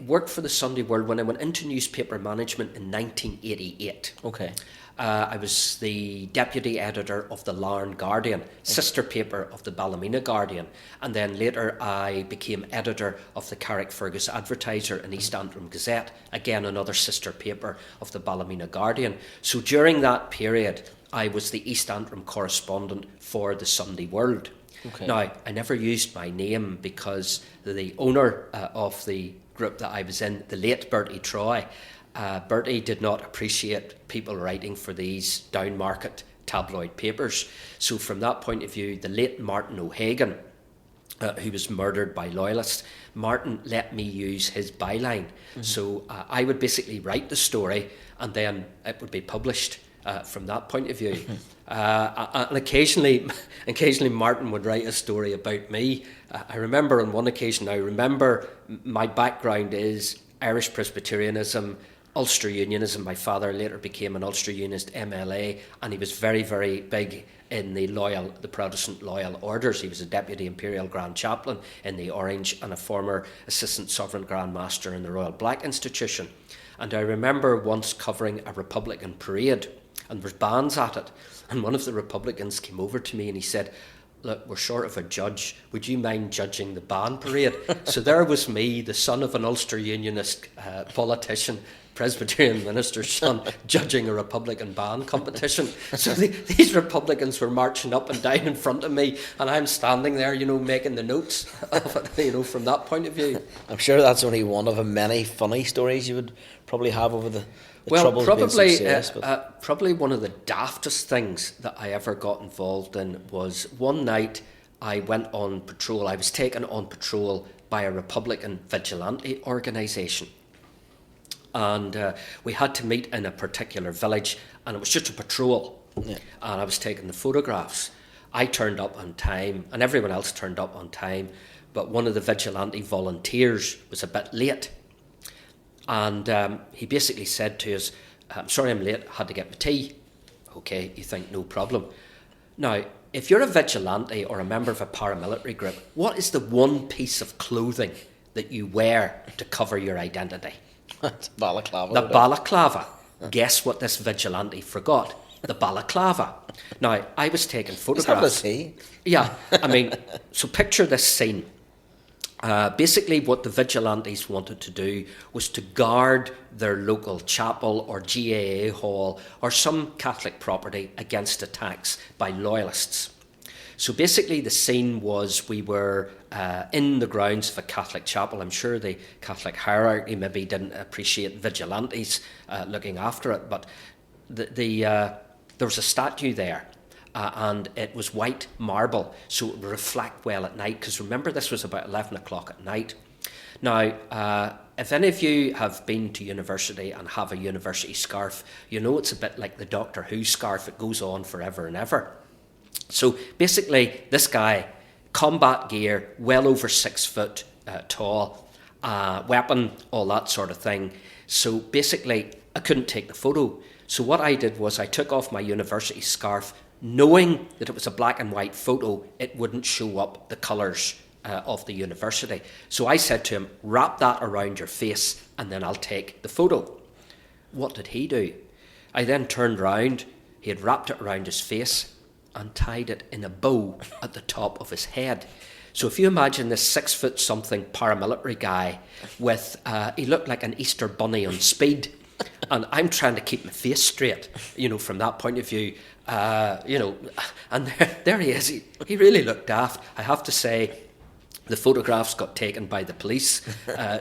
Worked for the Sunday World when I went into newspaper management in 1988. Okay. I was the deputy editor of the Larne Guardian, sister paper of the Ballymena Guardian, and then later I became editor of the Carrickfergus Advertiser and East Antrim Gazette, again another sister paper of the Ballymena Guardian. So during that period, I was the East Antrim correspondent for the Sunday World. Okay. Now, I never used my name because the owner of the group that I was in, the late Bertie Troy, Bertie did not appreciate people writing for these down-market tabloid papers. So from that point of view, the late Martin O'Hagan, who was murdered by loyalists, Martin let me use his byline. Mm-hmm. So I would basically write the story and then it would be published from that point of view. And occasionally Martin would write a story about me. I remember on one occasion, my background is Irish Presbyterianism, Ulster Unionism. My father later became an Ulster Unionist MLA, and he was very, very big in the Protestant loyal orders. He was a deputy imperial grand chaplain in the Orange and a former assistant sovereign grand master in the Royal Black Institution. And I remember once covering a Republican parade, and there was bands at it, and one of the Republicans came over to me and he said, "Look, we're short of a judge. Would you mind judging the band parade?" So there was me, the son of an Ulster Unionist politician, Presbyterian minister's son, judging a Republican band competition. So these Republicans were marching up and down in front of me, and I'm standing there, making the notes of it, from that point of view. I'm sure that's only one of many funny stories you would probably have over the well, probably one of the daftest things that I ever got involved in was one night I went on patrol. I was taken on patrol by a Republican vigilante organisation. And we had to meet in a particular village, and it was just a patrol. Yeah. And I was taking the photographs. I turned up on time, and everyone else turned up on time, but one of the vigilante volunteers was a bit late. And he basically said to us, "I'm sorry I'm late, had to get my tea." Okay, you think, no problem. Now, if you're a vigilante or a member of a paramilitary group, what is the one piece of clothing that you wear to cover your identity? It's balaclava. The balaclava. Guess what this vigilante forgot? The balaclava. Now, I was taking photographs. Is that a tea? Yeah, I mean, so picture this scene. Basically, what the vigilantes wanted to do was to guard their local chapel or GAA hall or some Catholic property against attacks by loyalists. So basically the scene was we were in the grounds of a Catholic chapel. I'm sure the Catholic hierarchy maybe didn't appreciate vigilantes looking after it, but there was a statue there. And it was white marble, so it would reflect well at night, because remember, this was about 11 o'clock at night. Now, if any of you have been to university and have a university scarf, you know it's a bit like the Doctor Who scarf. It goes on forever and ever. So basically, this guy, combat gear, well over 6 foot tall, weapon, all that sort of thing. So basically, I couldn't take the photo. So what I did was I took off my university scarf, knowing that it was a black and white photo, it wouldn't show up the colours of the university. So I said to him, wrap that around your face and then I'll take the photo. What did he do? I then turned round, he had wrapped it around his face and tied it in a bow at the top of his head. So if you imagine this 6 foot something paramilitary guy with, he looked like an Easter bunny on speed. And I'm trying to keep my face straight, from that point of view, and there he is. He really looked daft. I have to say, the photographs got taken by the police,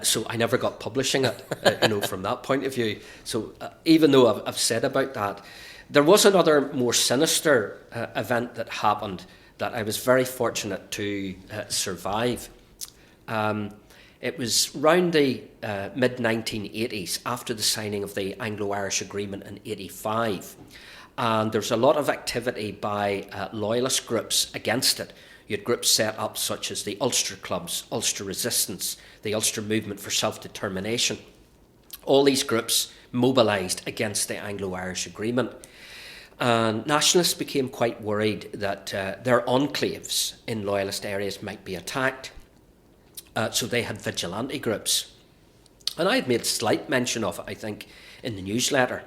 so I never got publishing it, from that point of view. So even though I've said about that, there was another more sinister event that happened that I was very fortunate to survive. It was round the mid-1980s, after the signing of the Anglo-Irish Agreement in 85. And there's a lot of activity by loyalist groups against it. You had groups set up such as the Ulster Clubs, Ulster Resistance, the Ulster Movement for Self-Determination. All these groups mobilised against the Anglo-Irish Agreement. And nationalists became quite worried that their enclaves in loyalist areas might be attacked. So they had vigilante groups. And I had made slight mention of it, I think, in the newsletter.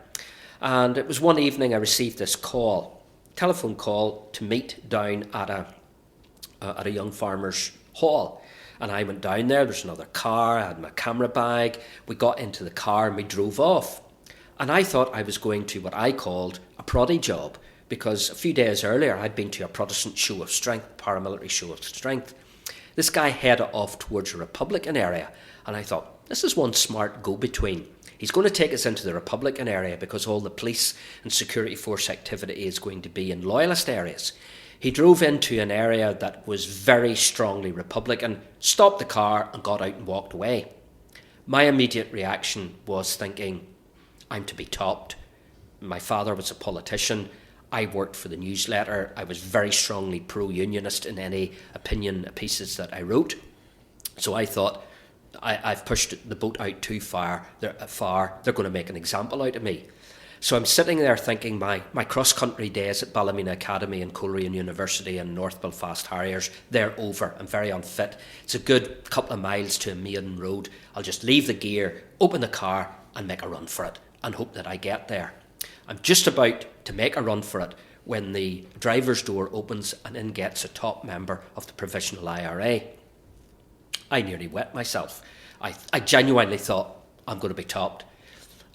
And it was one evening I received this telephone call to meet down at a young farmer's hall. And I went down there, there's another car, I had my camera bag. We got into the car and we drove off. And I thought I was going to what I called a proddy job, because a few days earlier I'd been to a Protestant show of strength, paramilitary show of strength. This guy headed off towards a Republican area, and I thought, this is one smart go-between. He's going to take us into the Republican area because all the police and security force activity is going to be in loyalist areas. He drove into an area that was very strongly Republican, stopped the car and got out and walked away. My immediate reaction was thinking, I'm to be topped. My father was a politician. I worked for the newsletter. I was very strongly pro-unionist in any opinion pieces that I wrote. So I thought, I've pushed the boat out too far. They're going to make an example out of me. So I'm sitting there thinking my cross-country days at Ballymena Academy and Coleraine University and North Belfast Harriers, they're over. I'm very unfit. It's a good couple of miles to a maiden road. I'll just leave the gear, open the car and make a run for it and hope that I get there. I'm just about to make a run for it when the driver's door opens and in gets a top member of the Provisional IRA. I nearly wet myself. I genuinely thought, I'm going to be topped.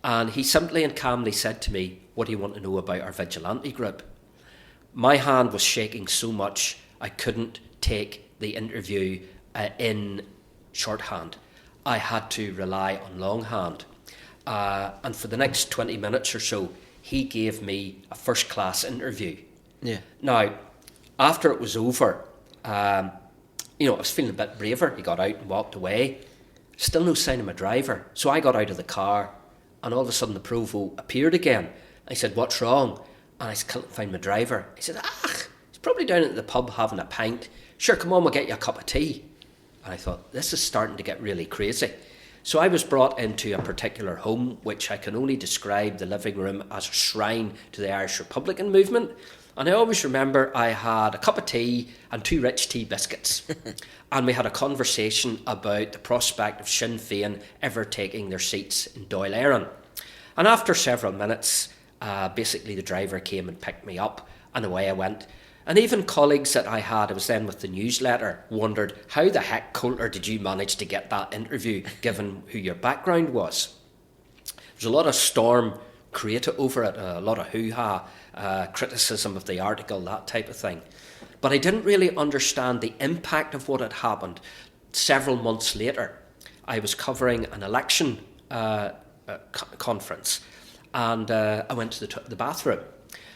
And he simply and calmly said to me, what do you want to know about our vigilante group? My hand was shaking so much I couldn't take the interview in shorthand. I had to rely on longhand. And for the next 20 minutes or so, he gave me a first-class interview. Yeah. Now, after it was over, I was feeling a bit braver. He got out and walked away. Still no sign of my driver. So I got out of the car, and all of a sudden the Provo appeared again. I said, what's wrong? And I couldn't find my driver. He said, he's probably down at the pub having a pint. Sure, come on, we'll get you a cup of tea. And I thought, this is starting to get really crazy. So I was brought into a particular home, which I can only describe the living room as a shrine to the Irish Republican movement. And I always remember I had a cup of tea and 2 rich tea biscuits. And we had a conversation about the prospect of Sinn Féin ever taking their seats in Dáil Éireann. And after several minutes, basically the driver came and picked me up and away I went. And even colleagues that I was then with the newsletter, wondered, how the heck, Coulter, did you manage to get that interview, given who your background was? There's a lot of storm created over it, a lot of hoo-ha, criticism of the article, that type of thing. But I didn't really understand the impact of what had happened. Several months later, I was covering an election conference, and I went to the bathroom.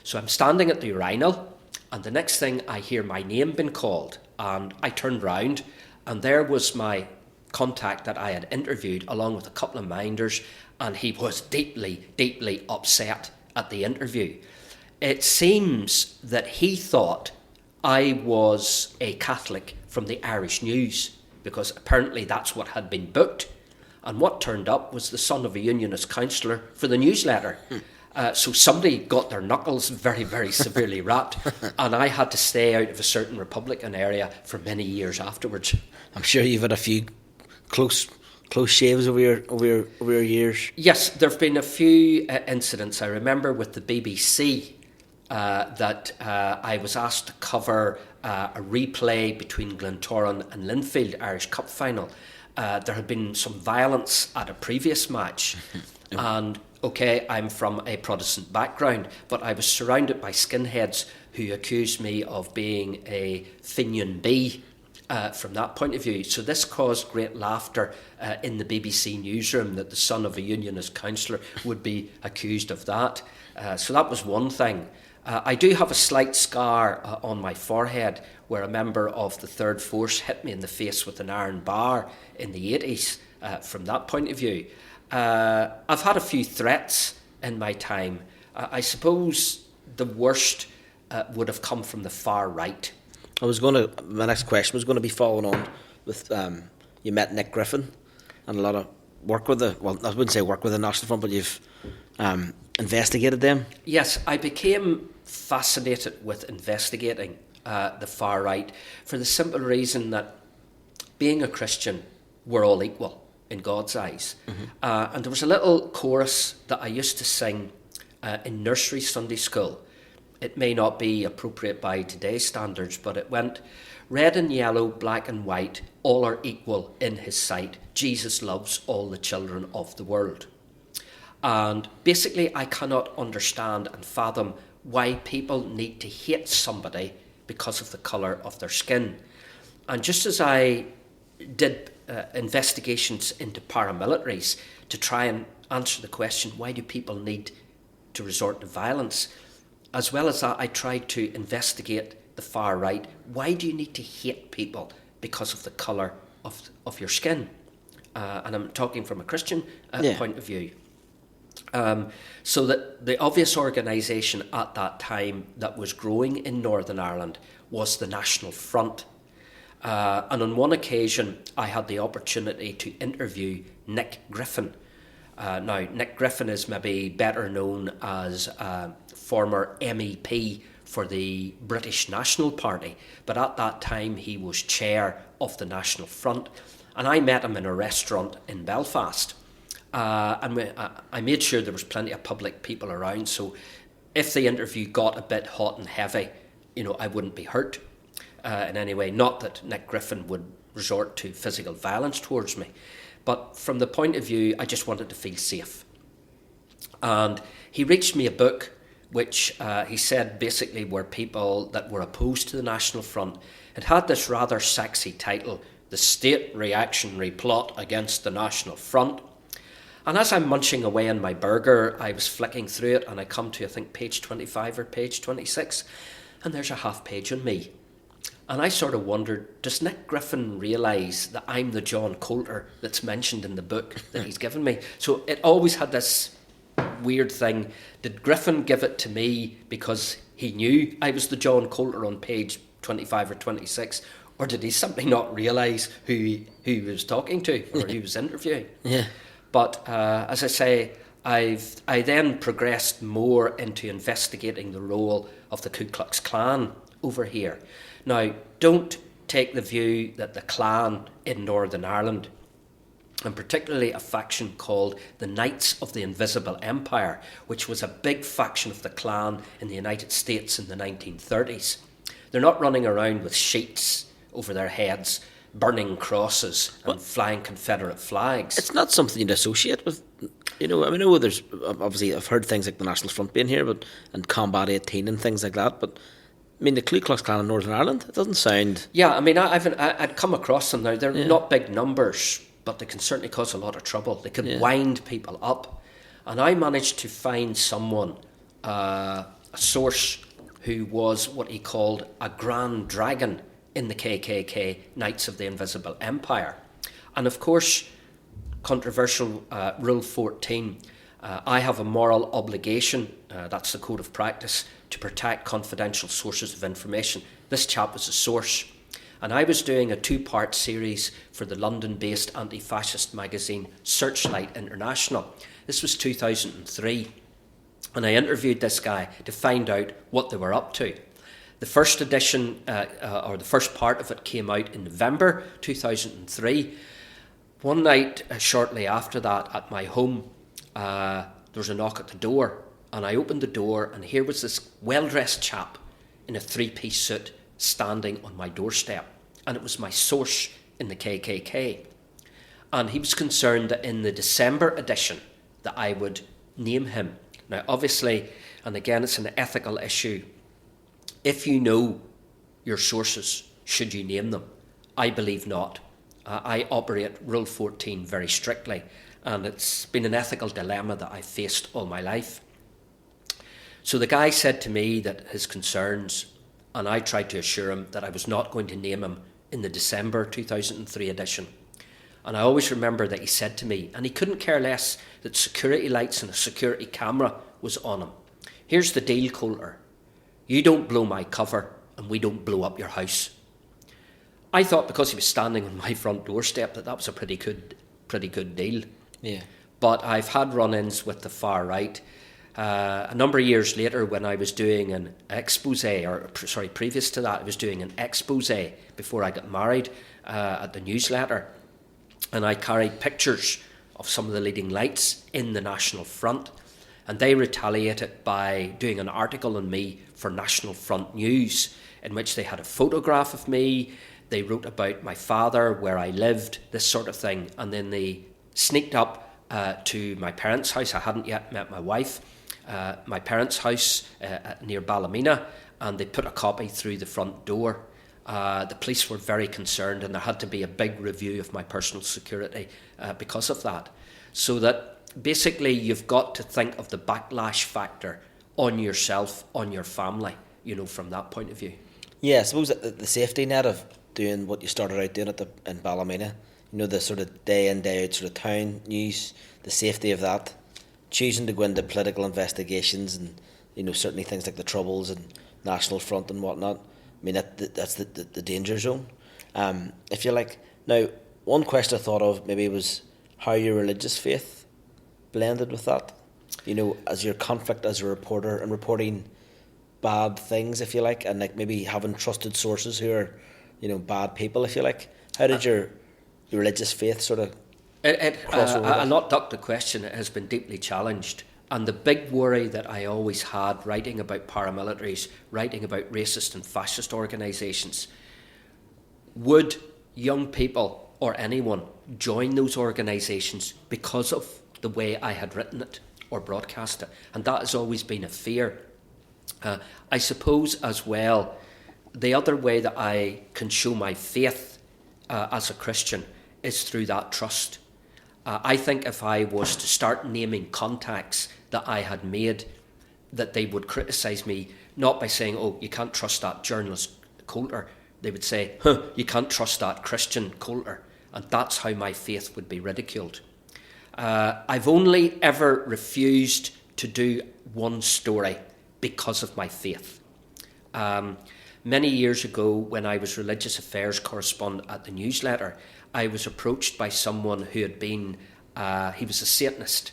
So I'm standing at the urinal, and the next thing I hear my name being called, and I turned round, and there was my contact that I had interviewed along with a couple of minders, and he was deeply, deeply upset at the interview. It seems that he thought I was a Catholic from the Irish News, because apparently that's what had been booked. And what turned up was the son of a unionist councillor for the newsletter. So somebody got their knuckles very, very severely rapped, and I had to stay out of a certain Republican area for many years afterwards. I'm sure you've had a few close shaves over your years. Yes, there have been a few incidents. I remember with the BBC that I was asked to cover a replay between Glentoran and Linfield Irish Cup final. There had been some violence at a previous match, and okay, I'm from a Protestant background, but I was surrounded by skinheads who accused me of being a Fenian bee from that point of view. So this caused great laughter in the BBC newsroom, that the son of a unionist councillor would be accused of that. So that was one thing. I do have a slight scar on my forehead where a member of the Third Force hit me in the face with an iron bar in the 80s from that point of view. I've had a few threats in my time. I suppose the worst would have come from the far right. My next question was going to be following on with, you met Nick Griffin and a lot of work with I wouldn't say work with the National Front, but you've investigated them. Yes, I became fascinated with investigating the far right for the simple reason that, being a Christian, we're all equal in God's eyes. Mm-hmm. And there was a little chorus that I used to sing in nursery Sunday school. It may not be appropriate by today's standards, but it went, red and yellow, black and white, all are equal in his sight. Jesus loves all the children of the world. And basically, I cannot understand and fathom why people need to hate somebody because of the colour of their skin. And just as I did investigations into paramilitaries to try and answer the question, why do people need to resort to violence? As well as that, I tried to investigate the far right. Why do you need to hate people because of the colour of your skin? And I'm talking from a Christian point of view. So that the obvious organisation at that time that was growing in Northern Ireland was the National Front. And on one occasion, I had the opportunity to interview Nick Griffin. Now, Nick Griffin is maybe better known as former MEP for the British National Party, but at that time he was chair of the National Front, and I met him in a restaurant in Belfast. And I made sure there was plenty of public people around, so if the interview got a bit hot and heavy, I wouldn't be hurt in any way. Not that Nick Griffin would resort to physical violence towards me, but from the point of view, I just wanted to feel safe. And he reached me a book which he said basically were people that were opposed to the National Front. It had this rather sexy title, The State Reactionary Plot Against the National Front. And as I'm munching away on my burger, I was flicking through it, and I come to, I think, page 25 or page 26, and there's a half page on me. And I sort of wondered, does Nick Griffin realise that I'm the John Coulter that's mentioned in the book that he's given me? So it always had this weird thing. Did Griffin give it to me because he knew I was the John Coulter on page 25 or 26? Or did he simply not realise who he was talking to or who he was interviewing? Yeah. But as I say, I then progressed more into investigating the role of the Ku Klux Klan over here. Now, don't take the view that the Klan in Northern Ireland, and particularly a faction called the Knights of the Invisible Empire, which was a big faction of the Klan in the United States in the 1930s. They're not running around with sheets over their heads, burning crosses and flying Confederate flags. It's not something you'd associate with, you know. I mean, I know there's obviously I've heard things like the National Front being here, and Combat 18 and things like that. But I mean, the Ku Klux Klan in Northern Ireland, it doesn't sound. Yeah, I mean, I'd come across them now. They're not big numbers, but they can certainly cause a lot of trouble. They can wind people up. And I managed to find someone, a source, who was what he called a Grand Dragon in the KKK, Knights of the Invisible Empire. And of course, controversial Rule 14, I have a moral obligation, that's the code of practice, to protect confidential sources of information. This chap was a source. And I was doing a 2-part series for the London-based anti-fascist magazine Searchlight International. This was 2003. And I interviewed this guy to find out what they were up to. The first edition, or the first part of it, came out in November 2003. One night, shortly after that, at my home, there was a knock at the door. And I opened the door, and here was this well-dressed chap in a 3-piece suit standing on my doorstep. And it was my source in the KKK. And he was concerned that in the December edition that I would name him. Now, obviously, and again, it's an ethical issue. If you know your sources, should you name them? I believe not. I operate Rule 14 very strictly, and it's been an ethical dilemma that I've faced all my life. So the guy said to me that his concerns, and I tried to assure him that I was not going to name him in the December 2003 edition. And I always remember that he said to me, and he couldn't care less that security lights and a security camera was on him. Here's the deal, Coulter. You don't blow my cover, and we don't blow up your house. I thought because he was standing on my front doorstep that was a pretty good deal. Yeah. But I've had run-ins with the far right. A number of years later, when I was doing an expose, previous to that, I was doing an expose before I got married at the newsletter. And I carried pictures of some of the leading lights in the National Front. And they retaliated by doing an article on me for National Front News, in which they had a photograph of me. They wrote about my father, where I lived, this sort of thing. And then they sneaked up to my parents' house. I hadn't yet met my wife. My parents' house near Ballymena, and they put a copy through the front door. The police were very concerned, and there had to be a big review of my personal security because of that. So that basically you've got to think of the backlash factor on yourself, on your family, you know, from that point of view. Yeah, I suppose the safety net of doing what you started out doing in Ballymena, you know, the sort of day in, day out sort of town news, the safety of that, choosing to go into political investigations and, you know, certainly things like the Troubles and National Front and whatnot. I mean, that's the danger zone, if you like. Now, one question I thought of maybe was how your religious faith blended with that. You know, as your conflict as a reporter and reporting bad things, if you like, and like maybe having trusted sources who are, you know, bad people, if you like. How did your religious faith sort of cross over? I'll not duck the question. It has been deeply challenged. And the big worry that I always had writing about paramilitaries, writing about racist and fascist organisations, would young people or anyone join those organisations because of the way I had written it or broadcast it? And that has always been a fear. I suppose as well, the other way that I can show my faith as a Christian is through that trust. I think if I was to start naming contacts that I had made, that they would criticise me, not by saying, oh, you can't trust that journalist Coulter. They would say, you can't trust that Christian Coulter. And that's how my faith would be ridiculed. I've only ever refused to do one story because of my faith. Many years ago, when I was religious affairs correspondent at the newsletter, I was approached by someone who had been, he was a Satanist,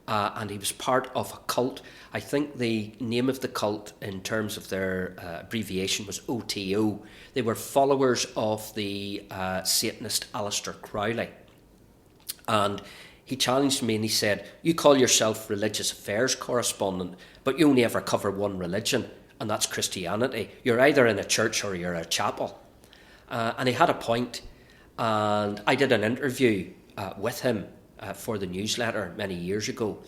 and he was part of a cult. I think the name of the cult in terms of their abbreviation was OTO. They were followers of the Satanist Aleister Crowley. And he challenged me and he said, you call yourself religious affairs correspondent, but you only ever cover one religion. and that's Christianity. You're either in a church or you're a chapel. And he had a point, and I did an interview with him for the newsletter many years ago.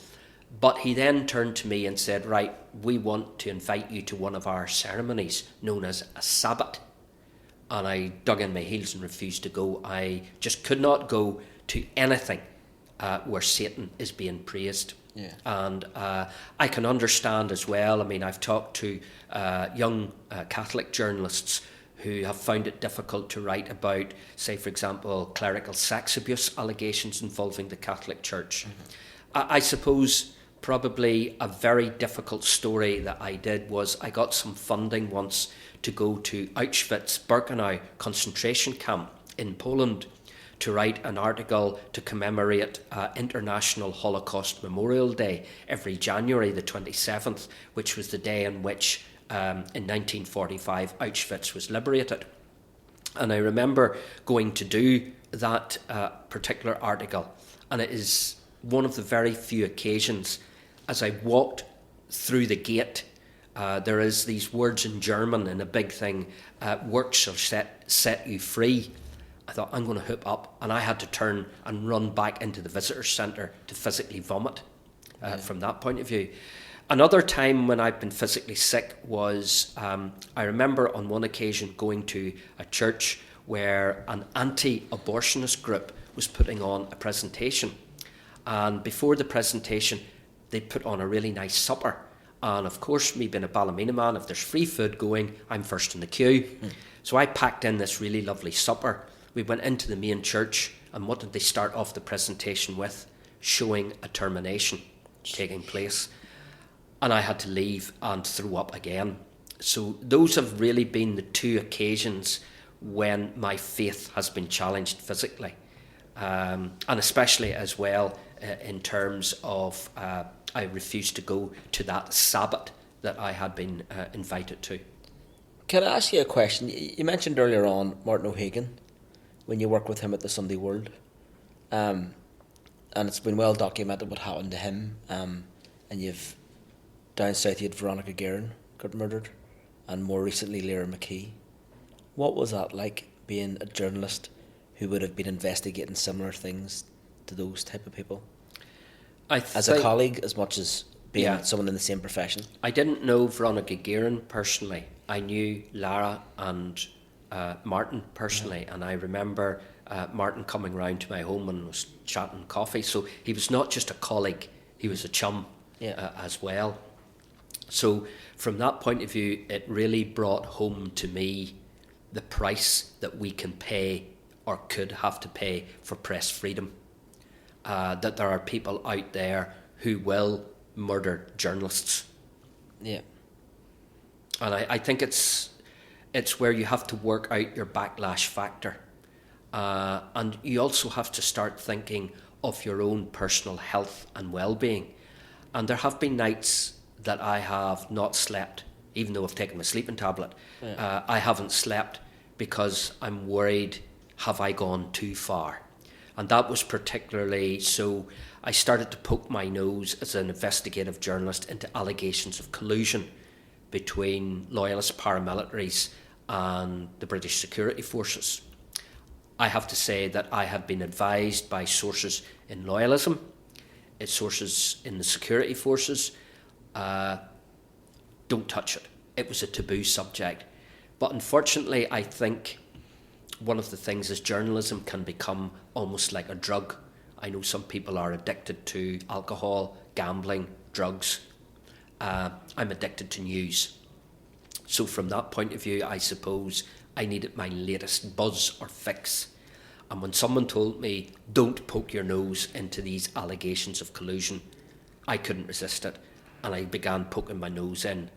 But he then turned to me and said, right, we want to invite you to one of our ceremonies known as a Sabbath. And I dug in my heels and refused to go. I just could not go to anything where Satan is being praised. Yeah. And I can understand as well. I mean, I've talked to young Catholic journalists who have found it difficult to write about, say, for example, clerical sex abuse allegations involving the Catholic Church. Mm-hmm. I suppose probably a very difficult story that I did was I got some funding once to go to Auschwitz-Birkenau concentration camp in Poland to write an article to commemorate International Holocaust Memorial Day every January the 27th, which was the day in which in 1945 Auschwitz was liberated. And I remember going to do that particular article, and it is one of the very few occasions as I walked through the gate, there is these words in German in a big thing, work shall set you free. I thought, I'm going to hoop up, and I had to turn and run back into the visitor's centre to physically vomit from that point of view. Another time when I've been physically sick was, I remember on one occasion going to a church where an anti-abortionist group was putting on a presentation. And before the presentation, they put on a really nice supper. And of course, me being a Ballymena man, if there's free food going, I'm first in the queue. So I packed in this really lovely supper. We went into the main church, and what did they start off the presentation with? Showing a termination taking place. And I had to leave and throw up again. So those have really been the two occasions when my faith has been challenged physically. And especially as well in terms of I refused to go to that Sabbath that I had been invited to. Can I ask you a question? You mentioned earlier on Martin O'Hagan, when you work with him at the Sunday World. And it's been well documented what happened to him. And you've down south, you had Veronica Guerin got murdered, and more recently Lyra McKee. What was that like, being a journalist who would have been investigating similar things to those type of people? As a colleague, as much as being someone in the same profession? I didn't know Veronica Guerin personally. I knew Lara and Martin personally, and I remember Martin coming round to my home and was chatting coffee. So he was not just a colleague, he was a chum as well. So from that point of view, it really brought home to me the price that we can pay or could have to pay for press freedom. That there are people out there who will murder journalists. Yeah. And I think it's where you have to work out your backlash factor. And you also have to start thinking of your own personal health and well-being. And there have been nights that I have not slept, even though I've taken my sleeping tablet. Yeah. I haven't slept because I'm worried, have I gone too far? And that was particularly so. I started to poke my nose as an investigative journalist into allegations of collusion between loyalist paramilitaries and the British security forces. I have to say that I have been advised by sources in loyalism, sources in the security forces, don't touch it. It was a taboo subject. But unfortunately, I think one of the things is journalism can become almost like a drug. I know some people are addicted to alcohol, gambling, drugs. I'm addicted to news. So from that point of view, I suppose I needed my latest buzz or fix. And when someone told me, don't poke your nose into these allegations of collusion, I couldn't resist it. And I began poking my nose in.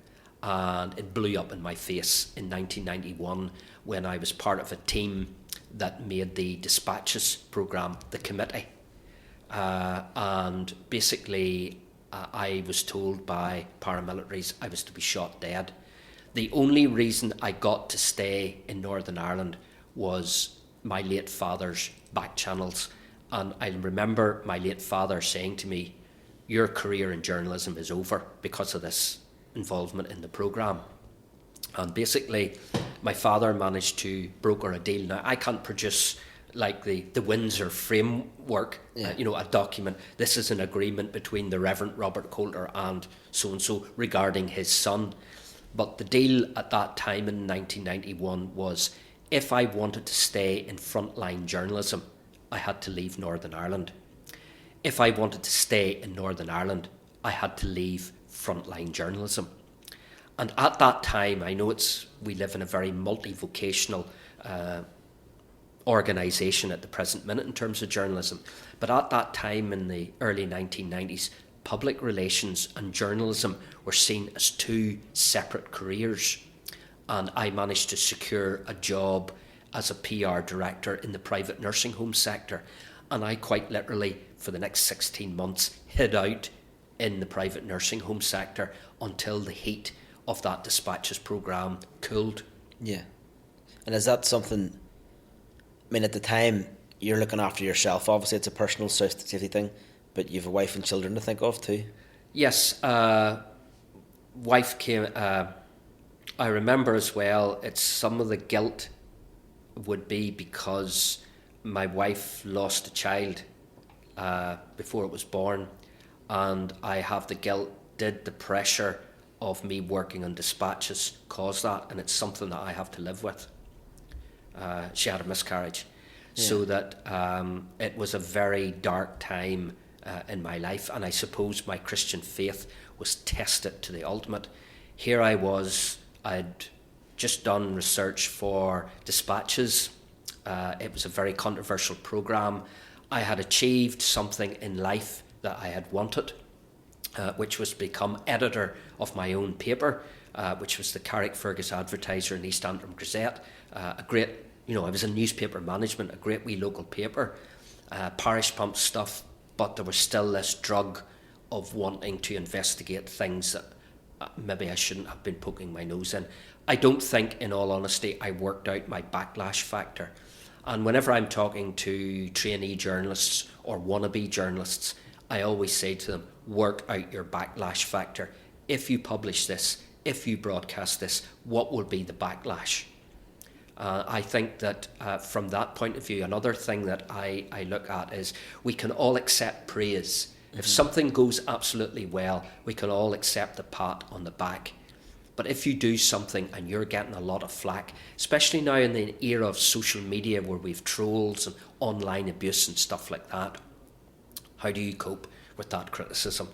And it blew up in my face in 1991 when I was part of a team that made the Dispatches programme, the committee. And basically, I was told by paramilitaries I was to be shot dead. The only reason I got to stay in Northern Ireland was my late father's back channels. And I remember my late father saying to me, your career in journalism is over because of this involvement in the programme. And basically, my father managed to broker a deal. Now, I can't produce like the Windsor framework, a document. This is an agreement between the Reverend Robert Coulter and so-and-so regarding his son. But the deal at that time in 1991 was, if I wanted to stay in frontline journalism, I had to leave Northern Ireland. If I wanted to stay in Northern Ireland, I had to leave frontline journalism. And at that time, I know we live in a very multi-vocational organisation at the present minute in terms of journalism, but at that time in the early 1990s, public relations and journalism were seen as two separate careers. And I managed to secure a job as a PR director in the private nursing home sector. And I quite literally, for the next 16 months, hid out in the private nursing home sector until the heat of that dispatches programme cooled. Yeah. And is that something, I mean, at the time, you're looking after yourself. Obviously, it's a personal safety thing, but you have a wife and children to think of too. Yes. Wife came... I remember as well, it's some of the guilt would be because my wife lost a child before it was born, and I have the guilt, did the pressure of me working on dispatches cause that? And it's something that I have to live with. She had a miscarriage. Yeah. So that it was a very dark time in my life, and I suppose my Christian faith was tested to the ultimate. Here I was, I'd just done research for dispatches. It was a very controversial programme. I had achieved something in life that I had wanted, which was to become editor of my own paper, which was the Carrickfergus Advertiser and East Antrim Gazette. A great, I was in newspaper management, a great wee local paper, parish pump stuff, but there was still this drug of wanting to investigate things that maybe I shouldn't have been poking my nose in. I don't think, in all honesty, I worked out my backlash factor. And whenever I'm talking to trainee journalists or wannabe journalists, I always say to them, work out your backlash factor. If you publish this, if you broadcast this, what will be the backlash? I think that from that point of view, another thing that I look at is we can all accept praise. If something goes absolutely well, we can all accept the pat on the back. But if you do something and you're getting a lot of flack, especially now in the era of social media where we've trolls and online abuse and stuff like that, how do you cope with that criticism?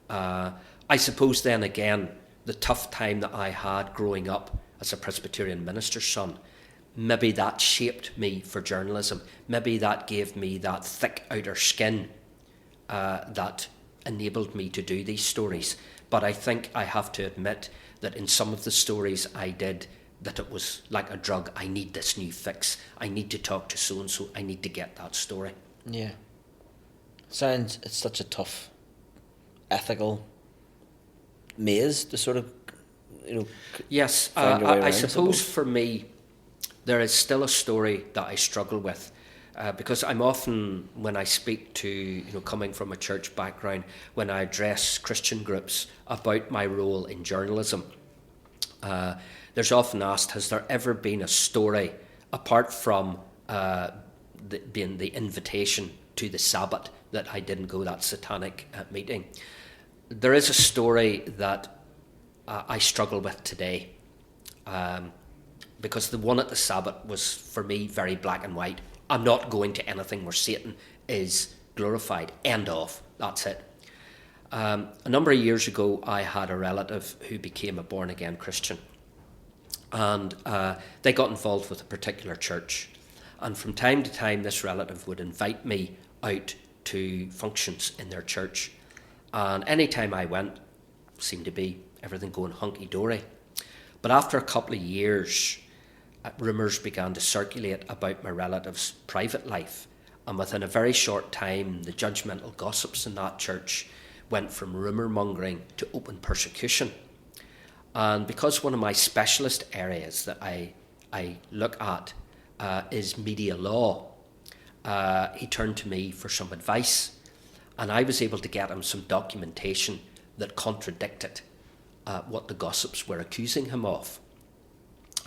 I suppose then again, the tough time that I had growing up as a Presbyterian minister's son, maybe that shaped me for journalism. Maybe that gave me that thick outer skin that enabled me to do these stories. But I think I have to admit that in some of the stories I did, that it was like a drug. I need this new fix. I need to talk to so-and-so. I need to get that story. Yeah. It's such a tough ethical maze to sort of, Yes, find your way around, I suppose for me, there is still a story that I struggle with. Because I'm often, when I speak to, coming from a church background, when I address Christian groups about my role in journalism, there's often asked, has there ever been a story, apart from being the invitation to the Sabbath, that I didn't go that satanic meeting? There is a story that I struggle with today, because the one at the Sabbath was, for me, very black and white. I'm not going to anything where Satan is glorified. End of. That's it. A number of years ago, I had a relative who became a born-again Christian. And they got involved with a particular church. And from time to time, this relative would invite me out to functions in their church. And any time I went, seemed to be everything going hunky-dory. But after a couple of years, rumours began to circulate about my relative's private life, and within a very short time the judgmental gossips in that church went from rumour mongering to open persecution. And because one of my specialist areas that I look at is media law, he turned to me for some advice, and I was able to get him some documentation that contradicted what the gossips were accusing him of.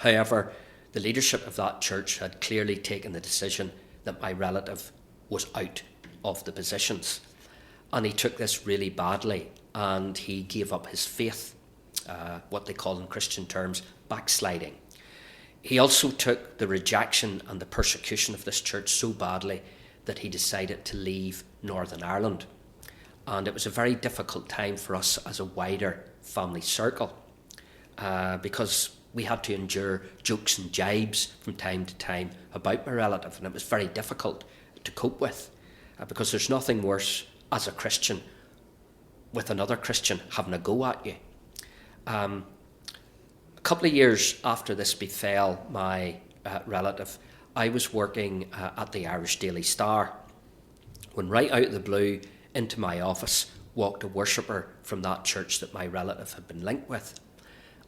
However, the leadership of that church had clearly taken the decision that my relative was out of the positions. And he took this really badly, and he gave up his faith, what they call in Christian terms, backsliding. He also took the rejection and the persecution of this church so badly that he decided to leave Northern Ireland. And it was a very difficult time for us as a wider family circle, because we had to endure jokes and jibes from time to time about my relative, and it was very difficult to cope with, because there's nothing worse as a Christian with another Christian having a go at you. A couple of years after this befell my relative, I was working at the Irish Daily Star, when right out of the blue into my office walked a worshipper from that church that my relative had been linked with.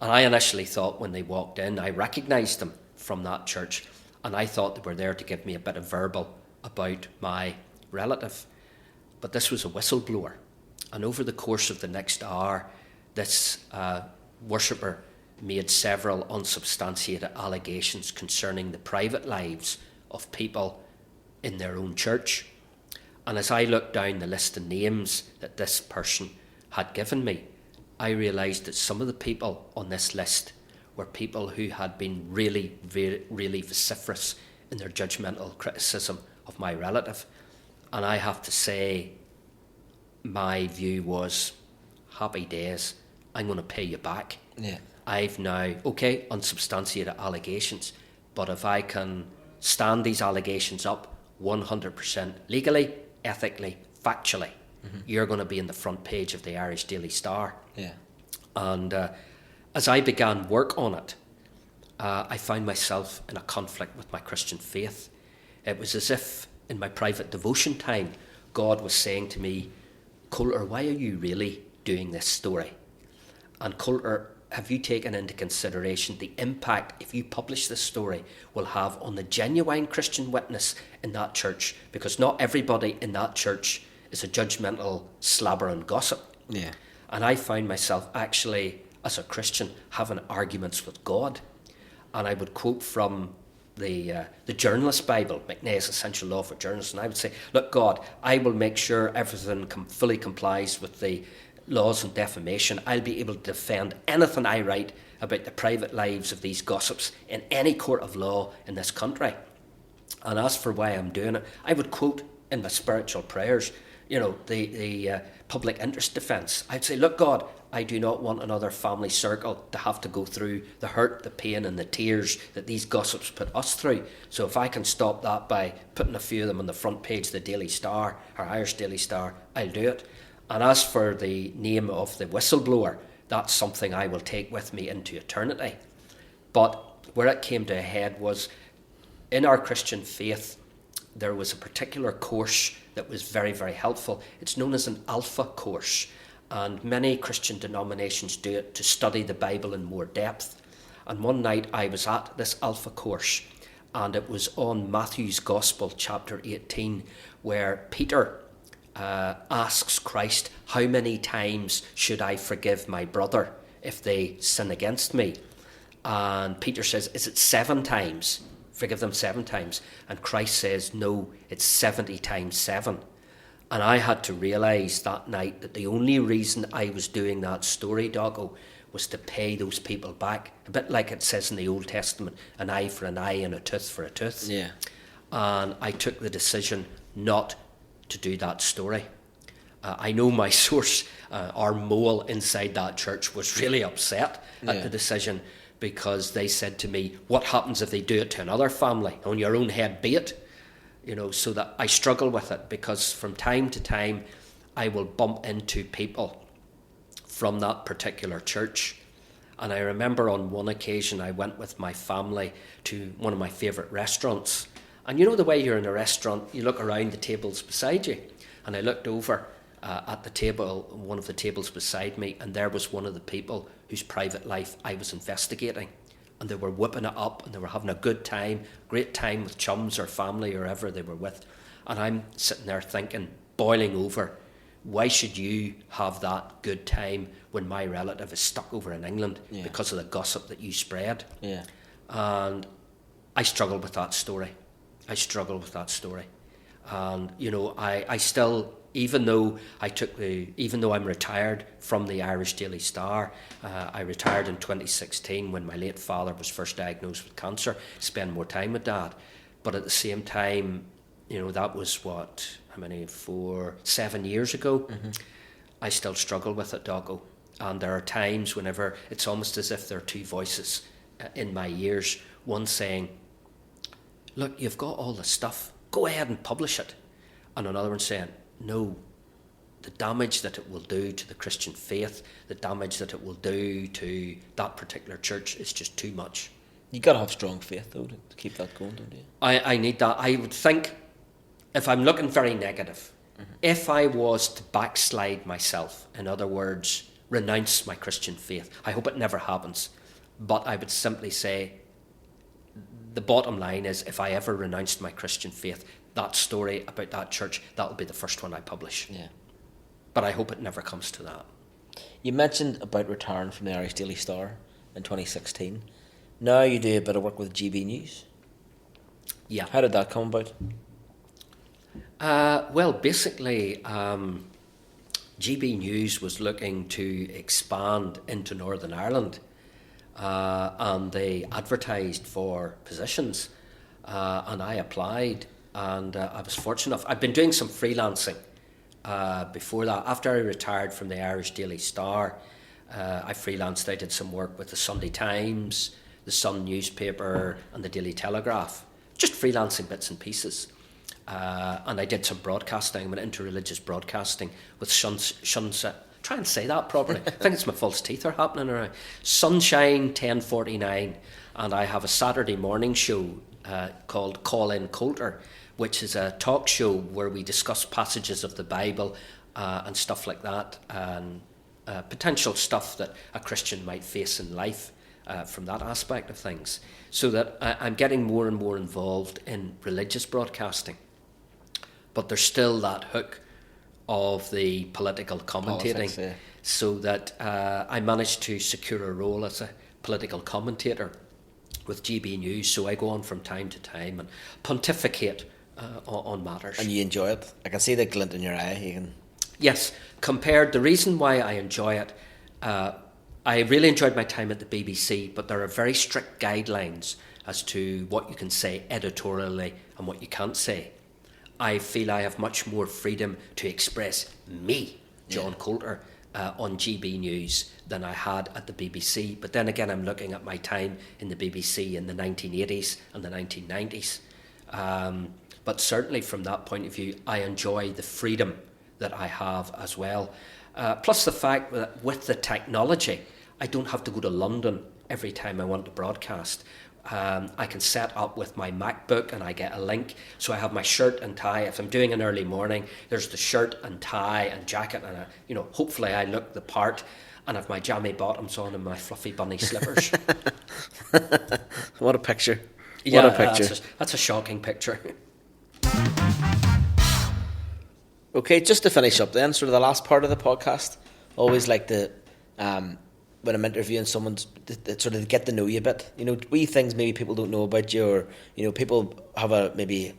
And I initially thought when they walked in, I recognised them from that church, and I thought they were there to give me a bit of verbal about my relative. But this was a whistleblower. And over the course of the next hour, this worshipper made several unsubstantiated allegations concerning the private lives of people in their own church. And as I looked down the list of names that this person had given me, I realised that some of the people on this list were people who had been really, really, really vociferous in their judgmental criticism of my relative. And I have to say, my view was, happy days, I'm going to pay you back. Yeah. I've now, okay, unsubstantiated allegations, but if I can stand these allegations up 100% legally, ethically, factually, you're going to be in the front page of the Irish Daily Star. Yeah. And as I began work on it, I found myself in a conflict with my Christian faith. It was as if in my private devotion time, God was saying to me, Coulter, why are you really doing this story? And Coulter, have you taken into consideration the impact, if you publish this story, will have on the genuine Christian witness in that church? Because not everybody in that church is a judgmental slabber and gossip. Yeah. And I found myself actually, as a Christian, having arguments with God. And I would quote from the journalist Bible, McNay's Essential Law for Journalists, and I would say, look, God, I will make sure everything fully complies with the laws on defamation. I'll be able to defend anything I write about the private lives of these gossips in any court of law in this country. And as for why I'm doing it, I would quote in my spiritual prayers, the public interest defence. I'd say, look, God, I do not want another family circle to have to go through the hurt, the pain and the tears that these gossips put us through. So if I can stop that by putting a few of them on the front page of the Daily Star, or Irish Daily Star, I'll do it. And as for the name of the whistleblower, that's something I will take with me into eternity. But where it came to a head was, in our Christian faith, there was a particular course that was very, very helpful. It's known as an Alpha course, and many Christian denominations do it to study the Bible in more depth. And one night I was at this Alpha course, and it was on Matthew's Gospel, chapter 18, where Peter asks Christ, how many times should I forgive my brother if they sin against me? And Peter says, is it 7 times? Forgive them 7 times. And Christ says, no, it's 70 times 7. And I had to realise that night that the only reason I was doing that story, Doggo, was to pay those people back. A bit like it says in the Old Testament, an eye for an eye and a tooth for a tooth. Yeah. And I took the decision not to do that story. I know my source, our mole inside that church, was really upset at the decision, because they said to me, what happens if they do it to another family? On your own head be it. So that I struggle with it, because from time to time I will bump into people from that particular church. And I remember on one occasion I went with my family to one of my favourite restaurants. And you know the way you're in a restaurant, you look around the tables beside you. And I looked over at the table, one of the tables beside me, and there was one of the people whose private life I was investigating. And they were whipping it up, and they were having a good time, great time with chums or family or whoever they were with. And I'm sitting there thinking, boiling over, why should you have that good time when my relative is stuck over in England because of the gossip that you spread? Yeah. And I struggle with that story. And, I still, even though I'm retired from the Irish Daily Star, I retired in 2016 when my late father was first diagnosed with cancer, spend more time with Dad. But at the same time, that was 7 years ago. Mm-hmm. I still struggle with it, Doggo. And there are times whenever it's almost as if there are two voices in my ears. One saying, look, you've got all the stuff, go ahead and publish it. And another one saying, no, the damage that it will do to the Christian faith, the damage that it will do to that particular church is just too much. You got to have strong faith, though, to keep that going, don't you? I need that. I would think, if I'm looking very negative, mm-hmm. if I was to backslide myself, in other words, renounce my Christian faith, I hope it never happens, but I would simply say, the bottom line is, if I ever renounced my Christian faith, that story about that church, that'll be the first one I publish. Yeah. But I hope it never comes to that. You mentioned about retiring from the Irish Daily Star in 2016. Now you do a bit of work with GB News. Yeah. How did that come about? Well, basically, GB News was looking to expand into Northern Ireland. And they advertised for positions, and I applied, and I was fortunate enough. I'd been doing some freelancing before that. After I retired from the Irish Daily Star, I freelanced. I did some work with the Sunday Times, the Sun newspaper, and the Daily Telegraph, just freelancing bits and pieces. And I did some broadcasting, went into religious broadcasting with try and say that properly. I think it's my false teeth are happening around. Sunshine 1049, and I have a Saturday morning show called John Coulter, which is a talk show where we discuss passages of the Bible and stuff like that, and potential stuff that a Christian might face in life from that aspect of things. So that I'm getting more and more involved in religious broadcasting, but there's still that hook of the political commentating. Politics, yeah. So that I managed to secure a role as a political commentator with GB News, so I go on from time to time and pontificate on matters. And you enjoy it? I can see the glint in your eye. Yes, the reason why I enjoy it, I really enjoyed my time at the BBC, but there are very strict guidelines as to what you can say editorially and what you can't say. I feel I have much more freedom to express me, John Coulter, on GB News than I had at the BBC. But then again, I'm looking at my time in the BBC in the 1980s and the 1990s. But certainly from that point of view, I enjoy the freedom that I have as well. Plus the fact that with the technology, I don't have to go to London every time I want to broadcast. I can set up with my MacBook and I get a link. So I have my shirt and tie. If I'm doing an early morning, there's the shirt and tie and jacket, and hopefully I look the part, and have my jammy bottoms on and my fluffy bunny slippers. What a picture! Yeah, what a picture! That's a shocking picture. Okay, just to finish up then, sort of the last part of the podcast. Always like to, when I'm interviewing someone, to sort of get to know you a bit. Wee things maybe people don't know about you, or people have they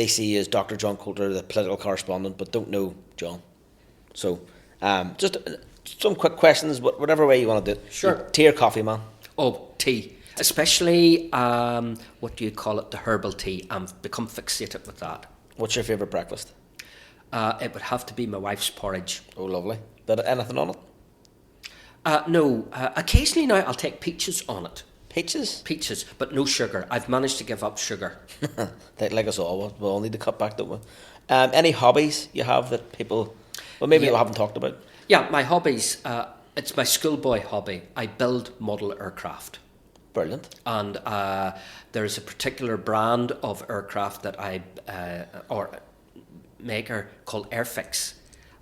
see you as Dr. John Coulter, the political correspondent, but don't know John. So, just some quick questions, whatever way you want to do it. Sure. Tea or coffee, man? Oh, tea. Especially, what do you call it, the herbal tea. I've become fixated with that. What's your favourite breakfast? It would have to be my wife's porridge. Oh, lovely. But anything on it? No. Occasionally now I'll take peaches on it. Peaches? Peaches, but no sugar. I've managed to give up sugar. Like us all. We'll all need to cut back, don't we? Any hobbies you have that people, maybe we haven't talked about? Yeah, my hobbies. It's my schoolboy hobby. I build model aircraft. Brilliant. And there's a particular brand of aircraft that or maker called Airfix.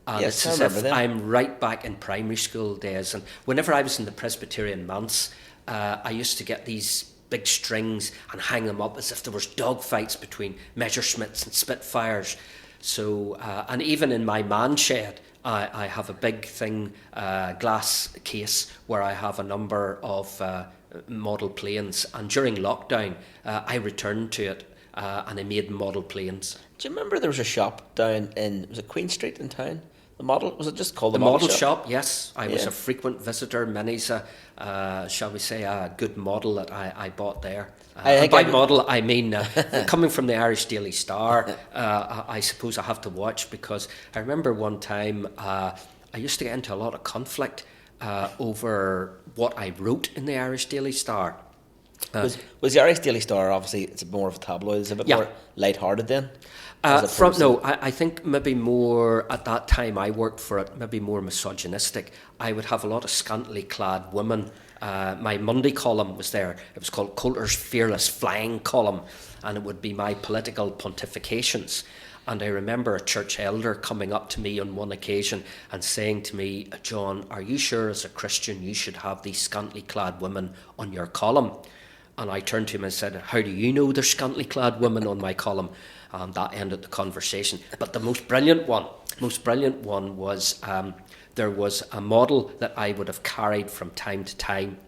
And yes, it's as if I'm right back in primary school days. And whenever I was in the Presbyterian manse, I used to get these big strings and hang them up as if there was dog fights between Messerschmitts and Spitfires. So, and even in my man shed, I have a big thing, glass case, where I have a number of model planes. And during lockdown, I returned to it and I made model planes. Do you remember there was a shop down in, was it Queen Street in town? The model, was it just called The the model shop, yes. I was Yeah. a frequent visitor. Many's shall we say, a good model that I bought there. I think By I- model, I mean, coming from the Irish Daily Star, I suppose I have to watch, because I remember one time I used to get into a lot of conflict over what I wrote in the Irish Daily Star. Was the Irish Daily Star, obviously, it's more of a tabloid, it's a bit Yeah. more light-hearted then? As opposed From to- no, I think maybe more at that time I worked for it, maybe more misogynistic. I would have a lot of scantily clad women. My Monday column was there. It was called Coulter's Fearless Flying Column, and it would be my political pontifications. And I remember a church elder coming up to me on one occasion and saying to me, "John, are you sure as a Christian you should have these scantily clad women on your column?" And I turned to him and said, "How do you know there's scantily clad women on my column?" And that ended the conversation. But the most brilliant one was there was a model that I would have carried from time to time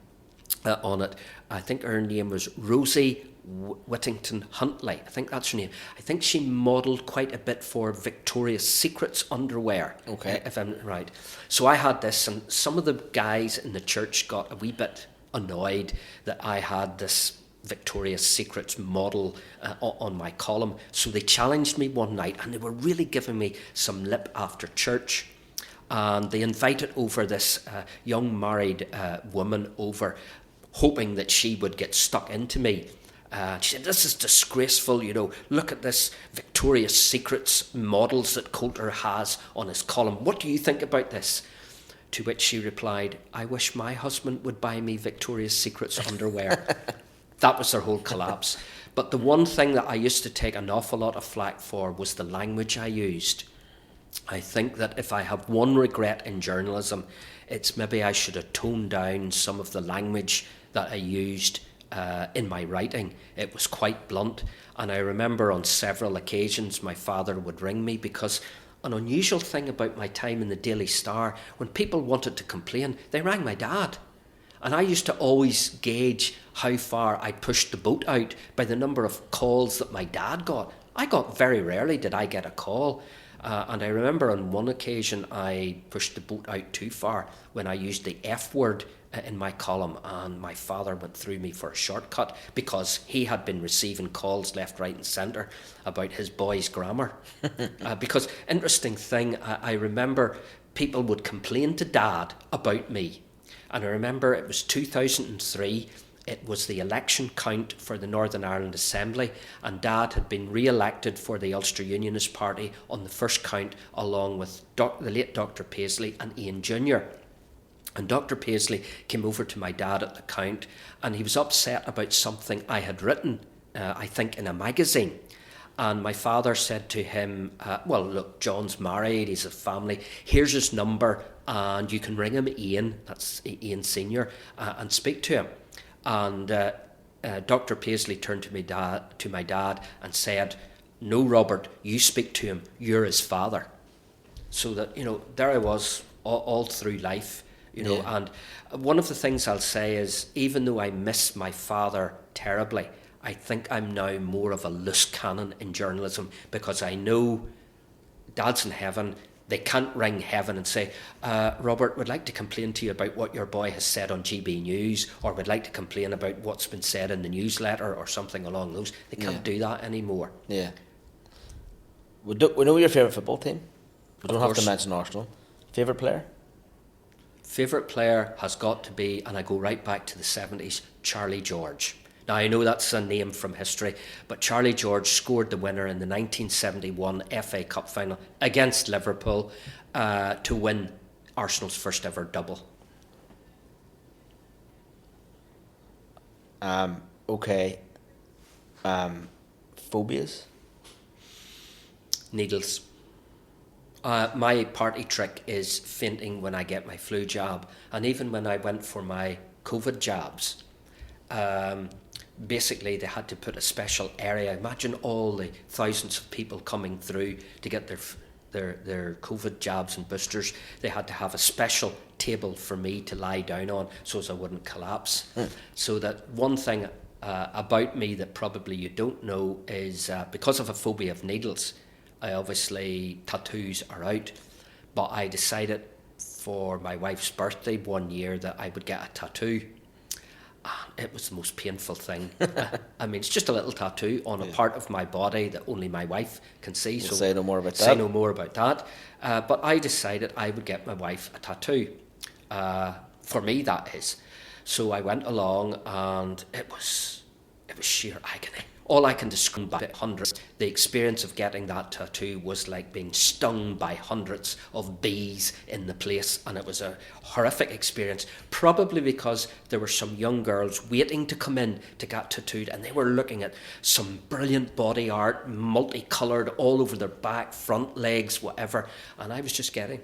on it. I think her name was Rosie Whittington Huntley. I think that's her name. I think she modelled quite a bit for Victoria's Secret's underwear. Okay. If I'm right. So I had this, and some of the guys in the church got a wee bit annoyed that I had this Victoria's Secret's model on my column. So they challenged me one night, and they were really giving me some lip after church. And they invited over this young married woman over, hoping that she would get stuck into me. She said, "This is disgraceful, look at this Victoria's Secret's models that Coulter has on his column. What do you think about this?" To which she replied, "I wish my husband would buy me Victoria's Secret's underwear." That was their whole collapse. But the one thing that I used to take an awful lot of flack for was the language I used. I think that if I have one regret in journalism, it's maybe I should have toned down some of the language that I used in my writing. It was quite blunt. And I remember on several occasions my father would ring me, because an unusual thing about my time in the Daily Star, when people wanted to complain, they rang my dad. And I used to always gauge how far I pushed the boat out by the number of calls that my dad got. Very rarely did I get a call. And I remember on one occasion I pushed the boat out too far when I used the F word in my column, and my father went through me for a shortcut, because he had been receiving calls left, right and centre about his boy's grammar. Because, interesting thing, I remember people would complain to Dad about me. And I remember it was 2003, it was the election count for the Northern Ireland Assembly, and Dad had been re-elected for the Ulster Unionist Party on the first count, along with the late Dr. Paisley and Ian Jr. And Dr. Paisley came over to my dad at the count, and he was upset about something I had written, I think in a magazine. And my father said to him, "Well, look, John's married, he's a family, here's his number, and you can ring him, Ian," that's Ian Senior, "and speak to him." And Dr. Paisley turned to my dad and said, "No, Robert, you speak to him, you're his father." So that, there I was all through life, Yeah. And one of the things I'll say is, even though I miss my father terribly, I think I'm now more of a loose cannon in journalism, because I know Dad's in heaven. They can't ring heaven and say, "Robert, we'd like to complain to you about what your boy has said on GB News, or we'd like to complain about what's been said in the newsletter," or something along those. They can't do that anymore. Yeah. We know your favourite football team. We don't have course. to mention Arsenal. Favourite player? Favourite player has got to be, and I go right back to the 70s, Charlie George. Now, I know that's a name from history, but Charlie George scored the winner in the 1971 FA Cup final against Liverpool to win Arsenal's first ever double. Okay. Phobias? Needles. My party trick is fainting when I get my flu jab, and even when I went for my COVID jabs, basically they had to put a special area. Imagine all the thousands of people coming through to get their COVID jabs and boosters. They had to have a special table for me to lie down on so as I wouldn't collapse. So that one thing about me that probably you don't know is because of a phobia of needles, tattoos are out, but I decided for my wife's birthday one year that I would get a tattoo. It was the most painful thing. I mean, it's just a little tattoo on a part of my body that only my wife can see. We'll so say no more about that. Say no more about that. But I decided I would get my wife a tattoo. For me, that is. So I went along, and it was sheer agony. All I can describe by hundreds. The experience of getting that tattoo was like being stung by hundreds of bees in the place, and it was a horrific experience, probably because there were some young girls waiting to come in to get tattooed, and they were looking at some brilliant body art, multicoloured, all over their back, front, legs, whatever, and I was just getting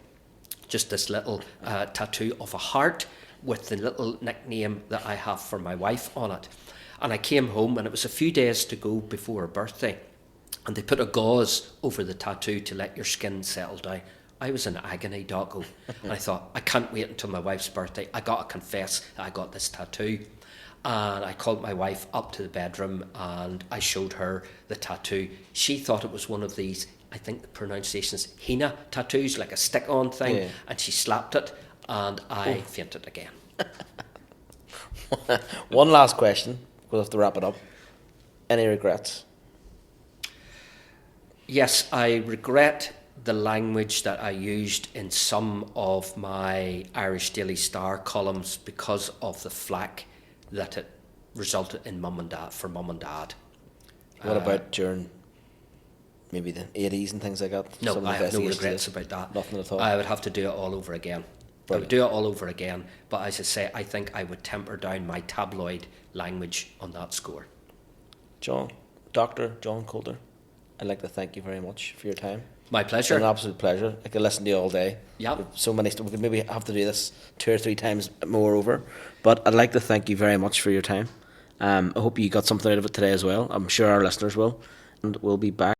just this little tattoo of a heart with the little nickname that I have for my wife on it. And I came home, and it was a few days to go before her birthday, and they put a gauze over the tattoo to let your skin settle down. I was in agony, Docko. And I thought, I can't wait until my wife's birthday. I got to confess that I got this tattoo. And I called my wife up to the bedroom, and I showed her the tattoo. She thought it was one of these, I think the pronunciation is henna tattoos, like a stick-on thing, yeah. And she slapped it, and I fainted again. One last question. We'll have to wrap it up. Any regrets? Yes, I regret the language that I used in some of my Irish Daily Star columns because of the flack that it resulted in Mum and Dad. What about during maybe the 80s and things like that? No, I have no regrets about that. Nothing at all? I would have to do it all over again. Brilliant. I would do it all over again, but as I say, I think I would temper down my tabloid language on that score. Dr. John Coulter, I'd like to thank you very much for your time. My pleasure. It's an absolute pleasure. I could listen to you all day. Yeah. So many we could maybe have to do this 2 or 3 times more over, but I'd like to thank you very much for your time. I hope you got something out of it today as well. I'm sure our listeners will, and we'll be back